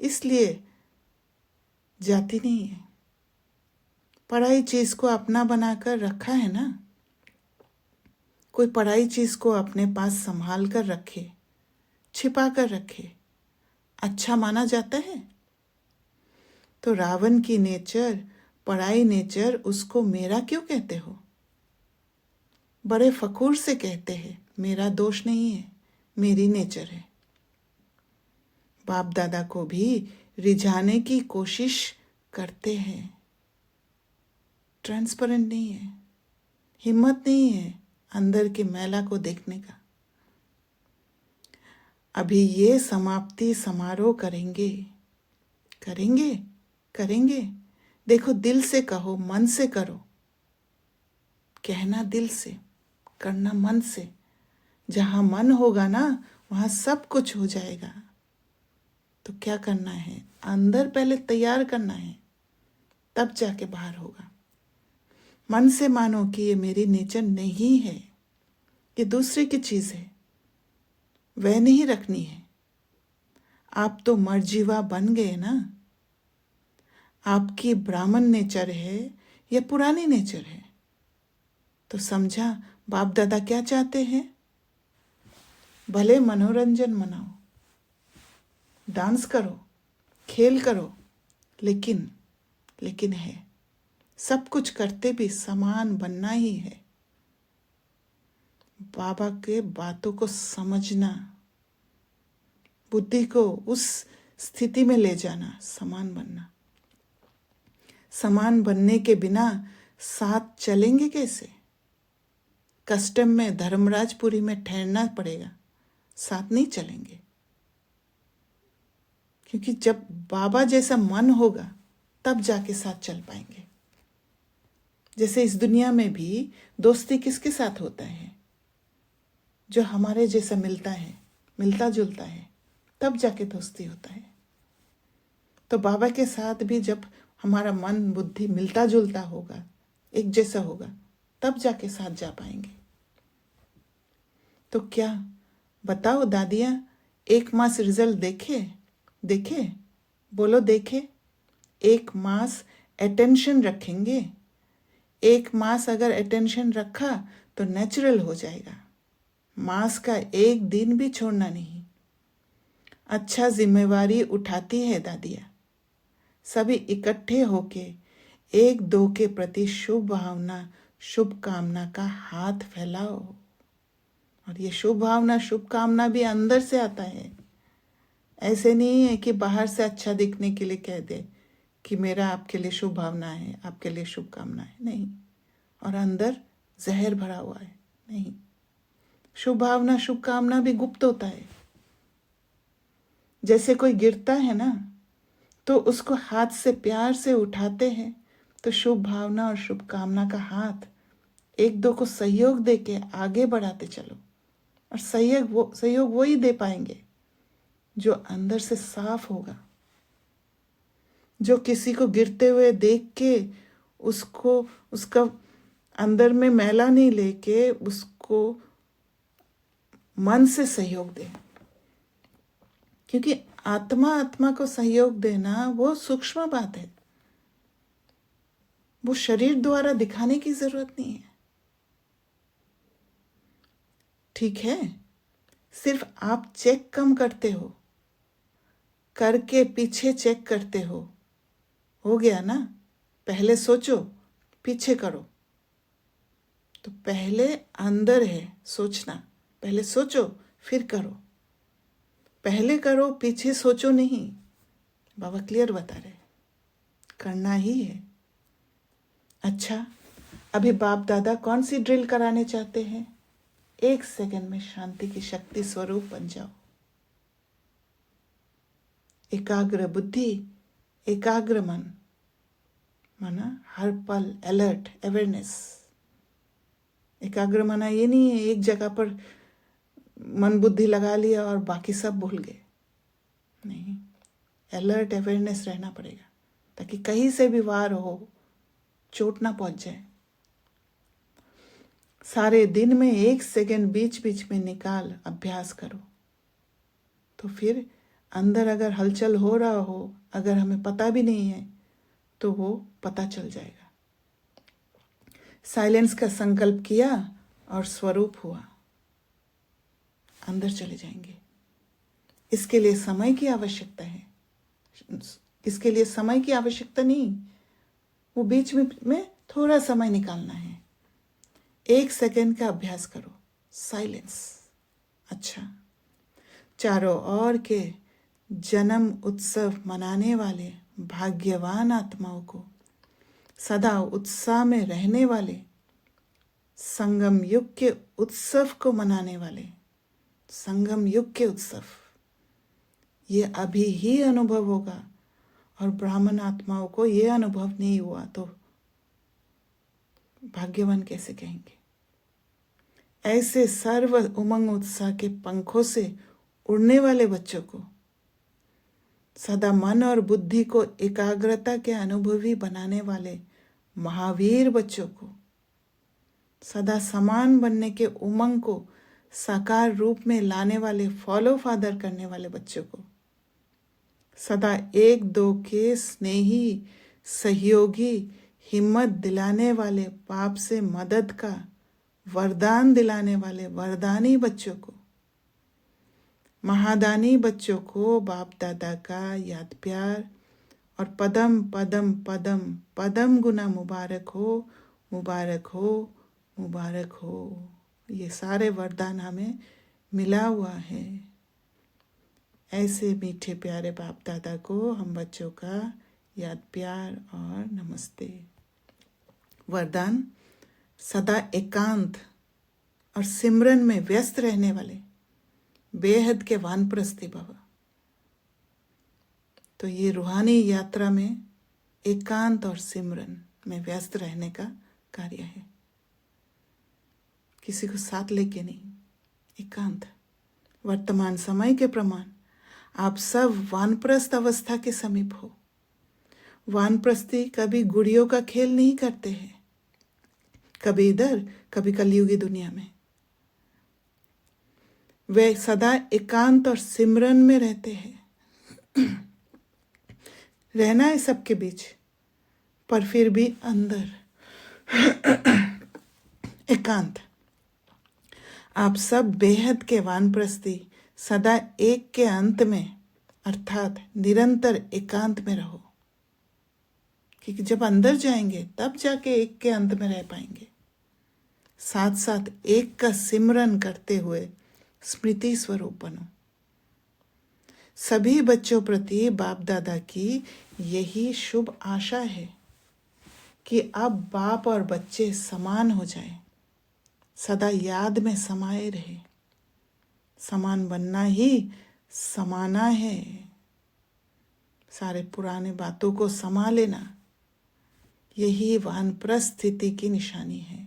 इसलिए जाती नहीं है। पढ़ाई चीज को अपना बनाकर रखा है ना। कोई पढ़ाई चीज को अपने पास संभाल कर रखे, छिपा कर रखे, अच्छा माना जाता है। तो रावण की नेचर, पढ़ाई नेचर, उसको मेरा क्यों कहते हो? बड़े फखूर से कहते हैं, मेरा दोष नहीं है, मेरी नेचर है। बाप दादा को भी रिझाने की कोशिश करते हैं, ट्रांसपेरेंट नहीं है, हिम्मत नहीं है अंदर के मैला को देखने का। अभी ये समाप्ति समारोह करेंगे। देखो, दिल से कहो, मन से करो। कहना दिल से, करना मन से। जहां मन होगा ना, वहां सब कुछ हो जाएगा। तो क्या करना है? अंदर पहले तैयार करना है, तब जाके बाहर होगा। मन से मानो कि ये मेरी नेचर नहीं है, ये दूसरे की चीज है, वह नहीं रखनी है। आप तो मर्जीवा बन गए ना। आपकी ब्राह्मण नेचर है, ये पुरानी नेचर है। तो समझा बाप दादा क्या चाहते हैं? भले मनोरंजन मनाओ, डांस करो, खेल करो, लेकिन है, सब कुछ करते भी समान बनना ही है। बाबा के बातों को समझना, बुद्धि को उस स्थिति में ले जाना, समान बनना। समान बनने के बिना साथ चलेंगे कैसे? कस्टम में, धर्मराजपुरी में ठहरना पड़ेगा, साथ नहीं चलेंगे। क्योंकि जब बाबा जैसा मन होगा तब जाके साथ चल पाएंगे। जैसे इस दुनिया में भी दोस्ती किसके साथ होता है? जो हमारे जैसा मिलता है, मिलता जुलता है, तब जाके दोस्ती होता है। तो बाबा के साथ भी जब हमारा मन बुद्धि मिलता जुलता होगा, एक जैसा होगा, तब जाके साथ जा पाएंगे। तो क्या बताओ दादियाँ, 1 मास रिजल्ट देखे, बोलो देखे। 1 मास अटेंशन रखेंगे, 1 मास अगर अटेंशन रखा तो नेचुरल हो जाएगा। मास का 1 दिन भी छोड़ना नहीं। अच्छा जिम्मेवारी उठाती है दादिया। सभी इकट्ठे होके 1-2 के प्रति शुभ भावना, शुभ कामना का हाथ फैलाओ। और ये शुभ भावना, शुभ कामना भी अंदर से आता है। ऐसे नहीं है कि बाहर से अच्छा दिखने के लिए कह दे कि मेरा आपके लिए शुभ भावना है, आपके लिए शुभ कामना है, नहीं। और अंदर जहर भरा हुआ है, नहीं। शुभ भावना, शुभ कामना भी गुप्त होता है। जैसे कोई गिरता है ना, तो उसको हाथ से प्यार से उठाते हैं, तो शुभ भावना और शुभ कामना का हाथ 1-2 को सहयोग देके आगे बढ़ाते चलो। और सहयोग वो ही दे पाएंगे जो अंदर से साफ होगा, जो किसी को गिरते हुए देख के उसका अंदर में मैला नहीं लेके उसको मन से सहयोग दे। क्योंकि आत्मा को सहयोग देना वो सूक्ष्म बात है, वो शरीर द्वारा दिखाने की जरूरत नहीं है। ठीक है, सिर्फ आप चेक कम करते हो, करके पीछे चेक करते हो गया ना। पहले सोचो, पीछे करो। तो पहले अंदर है सोचना, पहले सोचो फिर करो। पहले करो, पीछे सोचो नहीं। बाबा क्लियर बता रहे, करना ही है। अच्छा, अभी बाप दादा कौन सी ड्रिल कराने चाहते हैं? 1 सेकंड में शांति की शक्ति स्वरूप बन जाओ। एकाग्र बुद्धि, एकाग्र मन, माना हर पल अलर्ट, अवेयरनेस। एकाग्र माना ये नहीं है एक जगह पर मन बुद्धि लगा लिया और बाकी सब भूल गए, नहीं। अलर्ट, अवेयरनेस रहना पड़ेगा, ताकि कहीं से भी वार हो, चोट ना पहुंच जाए। सारे दिन में 1 सेकंड बीच बीच में निकाल अभ्यास करो। तो फिर अंदर अगर हलचल हो रहा हो, अगर हमें पता भी नहीं है, तो वो पता चल जाएगा। साइलेंस का संकल्प किया और स्वरूप हुआ, अंदर चले जाएंगे। इसके लिए समय की आवश्यकता है, इसके लिए समय की आवश्यकता नहीं, वो बीच में थोड़ा समय निकालना है। 1 सेकंड का अभ्यास करो, साइलेंस। अच्छा, चारों ओर के जन्म उत्सव मनाने वाले भाग्यवान आत्माओं को, सदा उत्साह में रहने वाले, संगम युग के उत्सव को मनाने वाले, संगम युग के उत्सव, ये अभी ही अनुभव होगा। और ब्राह्मण आत्माओं को ये अनुभव नहीं हुआ तो भाग्यवान कैसे कहेंगे? ऐसे सर्व उमंग उत्साह के पंखों से उड़ने वाले बच्चों को, सदा मन और बुद्धि को एकाग्रता के अनुभवी बनाने वाले महावीर बच्चों को, सदा समान बनने के उमंग को साकार रूप में लाने वाले फॉलो फादर करने वाले बच्चों को, सदा 1-2 के स्नेही सहयोगी हिम्मत दिलाने वाले, पाप से मदद का वरदान दिलाने वाले वरदानी बच्चों को, महादानी बच्चों को बाप दादा का याद प्यार और पदम पदम पदम पदम गुना मुबारक हो, मुबारक हो, मुबारक हो। ये सारे वरदान हमें मिला हुआ है। ऐसे मीठे प्यारे बाप दादा को हम बच्चों का याद प्यार और नमस्ते। वरदान, सदा एकांत और सिमरन में व्यस्त रहने वाले बेहद के वानप्रस्थी भव। तो ये रूहानी यात्रा में एकांत और सिमरन में व्यस्त रहने का कार्य है, किसी को साथ लेके नहीं, एकांत। वर्तमान समय के प्रमाण आप सब वानप्रस्थ अवस्था के समीप हो। वानप्रस्थी कभी गुड़ियों का खेल नहीं करते हैं, कभी इधर कभी कलयुगी दुनिया में। वे सदा एकांत और सिमरन में रहते हैं। रहना है सबके बीच, पर फिर भी अंदर एकांत। आप सब बेहद के वानप्रस्थी सदा एक के अंत में अर्थात निरंतर एकांत में रहो, क्योंकि जब अंदर जाएंगे तब जाके एक के अंत में रह पाएंगे। साथ साथ एक का सिमरन करते हुए स्मृति स्वरूप बनो। सभी बच्चों प्रति बाप दादा की यही शुभ आशा है कि अब बाप और बच्चे समान हो जाएं, सदा याद में समाये रहे। समान बनना ही समाना है। सारे पुराने बातों को समा लेना, यही वानप्रस्थ स्थिति की निशानी है।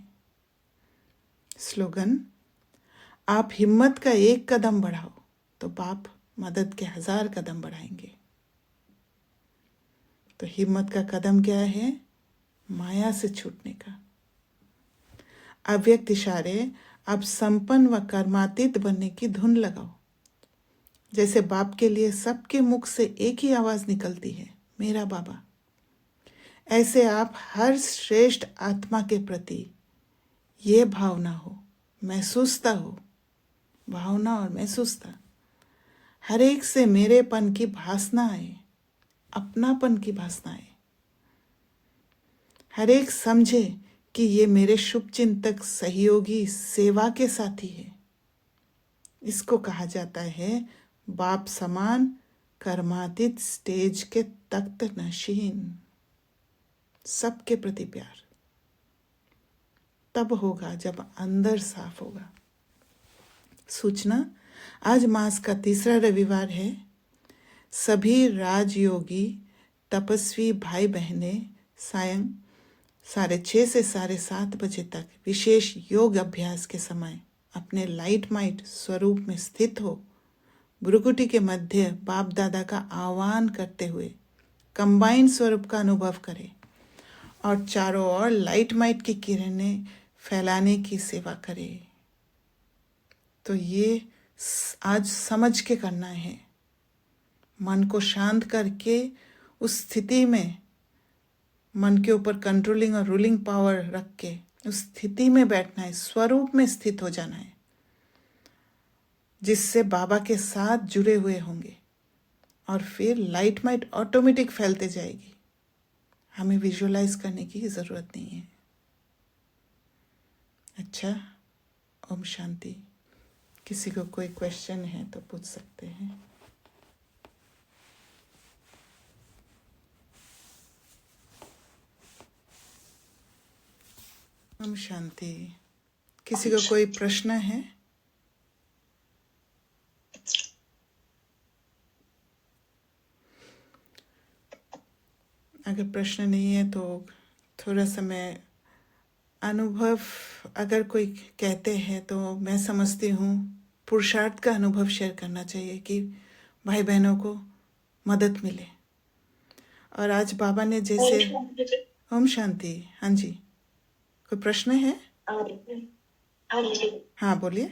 स्लोगन: आप हिम्मत का एक कदम बढ़ाओ तो बाप मदद के 1000 कदम बढ़ाएंगे। तो हिम्मत का कदम क्या है? माया से छूटने का। अव्यक्त इशारे अब संपन्न व कर्मातीत बनने की धुन लगाओ। जैसे बाप के लिए सबके मुख से एक ही आवाज निकलती है, मेरा बाबा, ऐसे आप हर श्रेष्ठ आत्मा के प्रति ये भावना हो, महसूसता हो, भावना और महसूसता। हर एक से मेरेपन की भासना आए, अपनापन की भासना आए। हर एक समझे कि ये मेरे शुभचिंतक, सहयोगी, सेवा के साथी है। इसको कहा जाता है बाप समान कर्मातीत स्टेज के तख्त नशीन। सबके प्रति प्यार तब होगा जब अंदर साफ होगा। सूचना: आज मास का तीसरा रविवार है। सभी राजयोगी तपस्वी भाई बहने सायं 6:30 से 7:30 बजे तक विशेष योग अभ्यास के समय अपने लाइट माइट स्वरूप में स्थित हो भ्रुकुटी के मध्य बाप दादा का आह्वान करते हुए कंबाइंड स्वरूप का अनुभव करें और चारों ओर लाइट माइट की किरणें फैलाने की सेवा करें। तो ये आज समझ के करना है। मन को शांत करके उस स्थिति में, मन के ऊपर कंट्रोलिंग और रूलिंग पावर रख के उस स्थिति में बैठना है, स्वरूप में स्थित हो जाना है, जिससे बाबा के साथ जुड़े हुए होंगे और फिर लाइट माइट ऑटोमेटिक फैलते जाएगी। हमें विजुअलाइज करने की ज़रूरत नहीं है। अच्छा, ओम शांति। किसी को कोई क्वेश्चन है तो पूछ सकते हैं। ओम शांति। किसी को कोई प्रश्न है? अगर प्रश्न नहीं है तो थोड़ा सा मैं अनुभव, अगर कोई कहते हैं तो मैं समझती हूँ पुरुषार्थ का अनुभव शेयर करना चाहिए कि भाई बहनों को मदद मिले। और आज बाबा ने जैसे ओम शांति। हाँ जी, कोई प्रश्न है? हाँ बोलिए।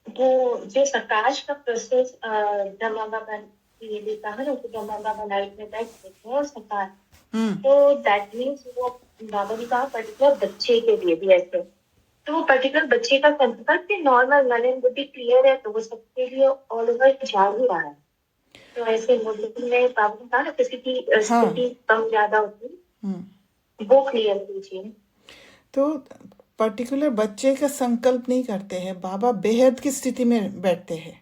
वो जो प्रकाश का प्रोसेस ब्रह्मा बाबा ये भी कहा ना कि ब्रह्मा बाबा लाइट में बैठ सकते हैं और सरकार, तो दैट मीन्स वो बाबा ने कहा पर्टिकुलर बच्चे के लिए भी ऐसे, तो वो पर्टिकुलर बच्चे का कंसेप्ट नॉर्मल नलन बुद्धि क्लियर है तो वो सबके लिए ऑल ओवर जा ही रहा है। तो ऐसे मुद्दे में बाबा ने कहा ना किसी की स्थिति कम ज्यादा होती, वो क्लियर कीजिए। तो पर्टिकुलर बच्चे का संकल्प नहीं करते हैं, बाबा बेहद की स्थिति में बैठते हैं।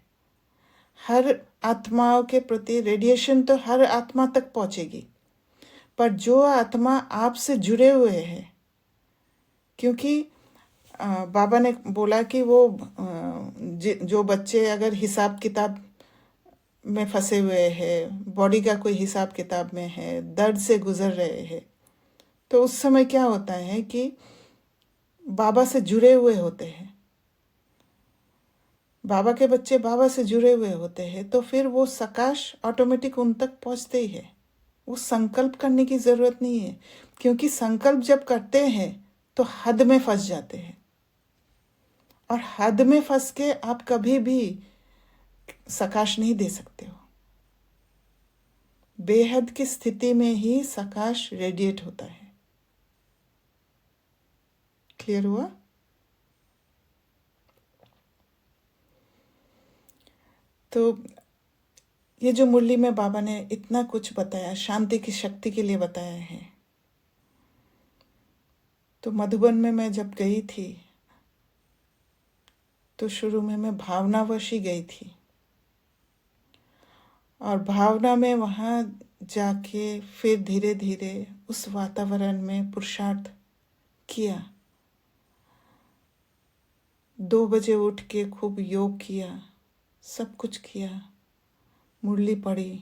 हर आत्माओं के प्रति रेडिएशन तो हर आत्मा तक पहुंचेगी, पर जो आत्मा आपसे जुड़े हुए हैं, क्योंकि बाबा ने बोला कि वो जो बच्चे अगर हिसाब किताब में फंसे हुए हैं, बॉडी का कोई हिसाब किताब में है, दर्द से गुजर रहे हैं, तो उस समय क्या होता है कि बाबा से जुड़े हुए होते हैं, बाबा के बच्चे बाबा से जुड़े हुए होते हैं, तो फिर वो सकाश ऑटोमेटिक उन तक पहुंचते ही है। वो संकल्प करने की ज़रूरत नहीं है, क्योंकि संकल्प जब करते हैं तो हद में फंस जाते हैं, और हद में फंस के आप कभी भी सकाश नहीं दे सकते हो। बेहद की स्थिति में ही सकाश रेडिएट होता है। क्लियर हुआ? तो ये जो मुरली में बाबा ने इतना कुछ बताया, शांति की शक्ति के लिए बताया है। तो मधुबन में मैं जब गई थी तो शुरू में मैं भावनावश ही गई थी, और भावना में वहाँ जाके फिर धीरे धीरे उस वातावरण में पुरुषार्थ किया। 2 बजे उठ के खूब योग किया, सब कुछ किया, मुरली पढ़ी,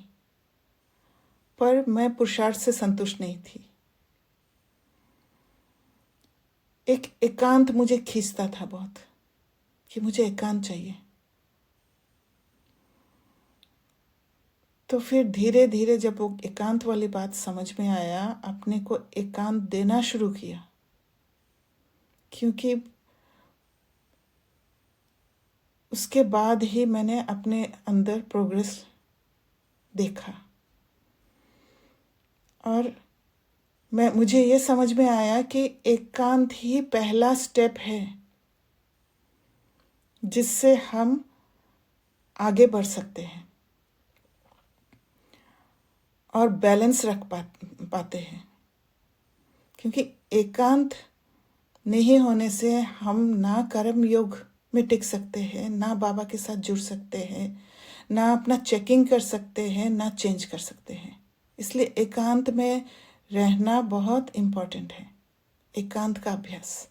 पर मैं पुरुषार्थ से संतुष्ट नहीं थी। एक एकांत मुझे खींचता था बहुत, कि मुझे एकांत चाहिए। तो फिर धीरे धीरे जब वो एकांत वाली बात समझ में आया, अपने को एकांत देना शुरू किया, क्योंकि उसके बाद ही मैंने अपने अंदर प्रोग्रेस देखा। और मुझे ये समझ में आया कि एकांत ही पहला स्टेप है जिससे हम आगे बढ़ सकते हैं और बैलेंस रख पाते हैं। क्योंकि एकांत नहीं होने से हम ना कर्म योग में टिक सकते हैं, ना बाबा के साथ जुड़ सकते हैं, ना अपना चेकिंग कर सकते हैं, ना चेंज कर सकते हैं। इसलिए एकांत में रहना बहुत इम्पोर्टेंट है, एकांत का अभ्यास।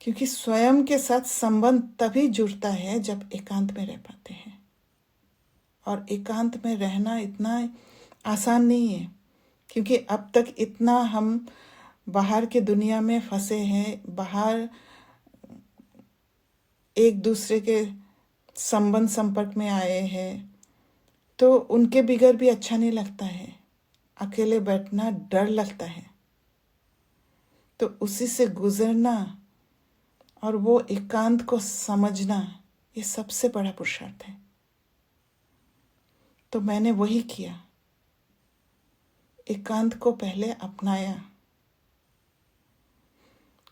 क्योंकि स्वयं के साथ संबंध तभी जुड़ता है जब एकांत में रह पाते हैं, और एकांत में रहना इतना आसान नहीं है, क्योंकि अब तक इतना हम बाहर की दुनिया में फंसे हैं, बाहर एक दूसरे के संबंध संपर्क में आए हैं, तो उनके बिगर भी अच्छा नहीं लगता है, अकेले बैठना डर लगता है। तो उसी से गुजरना और वो एकांत को समझना, ये सबसे बड़ा पुरुषार्थ है। तो मैंने वही किया, एकांत को पहले अपनाया,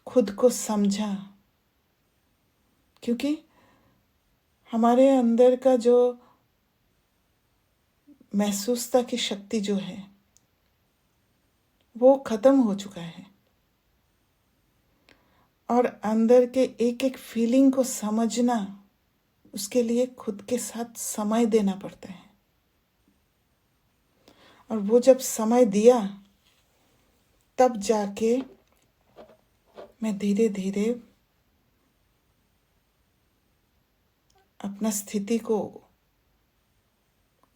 खुद को समझा। क्योंकि हमारे अंदर का जो महसूसता की शक्ति जो है वो खत्म हो चुका है, और अंदर के एक एक फीलिंग को समझना, उसके लिए खुद के साथ समय देना पड़ता है। और वो जब समय दिया तब जाके मैं धीरे धीरे अपना स्थिति को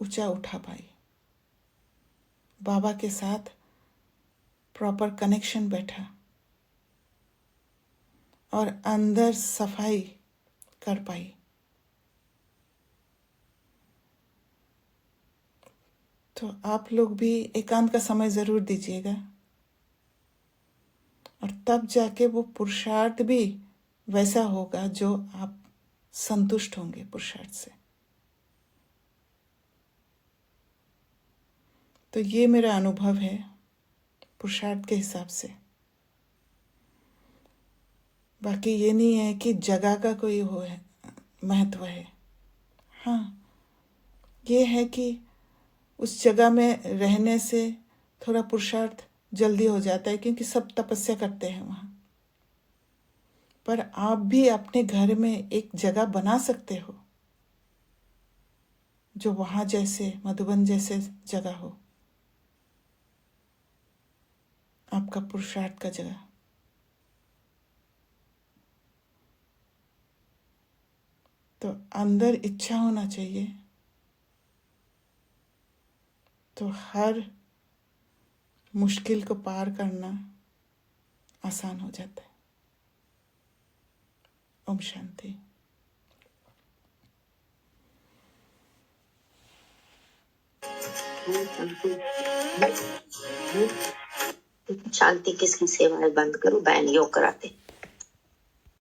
ऊंचा उठा पाई, बाबा के साथ प्रॉपर कनेक्शन बैठा और अंदर सफाई कर पाई। तो आप लोग भी एकांत का समय ज़रूर दीजिएगा, और तब जाके वो पुरुषार्थ भी वैसा होगा जो आप संतुष्ट होंगे पुरुषार्थ से। तो ये मेरा अनुभव है पुरुषार्थ के हिसाब से। बाकी ये नहीं है कि जगह का कोई हो है महत्व है। हाँ, ये है कि उस जगह में रहने से थोड़ा पुरुषार्थ जल्दी हो जाता है, क्योंकि सब तपस्या करते हैं वहाँ। पर आप भी अपने घर में एक जगह बना सकते हो जो वहाँ जैसे मधुबन जैसे जगह हो, आपका पुरुषार्थ का जगह। तो अंदर इच्छा होना चाहिए, तो हर मुश्किल को पार करना आसान हो जाता है। ओम शांति। शांति किसकी सेवाएं बंद करो, बहन योग कराते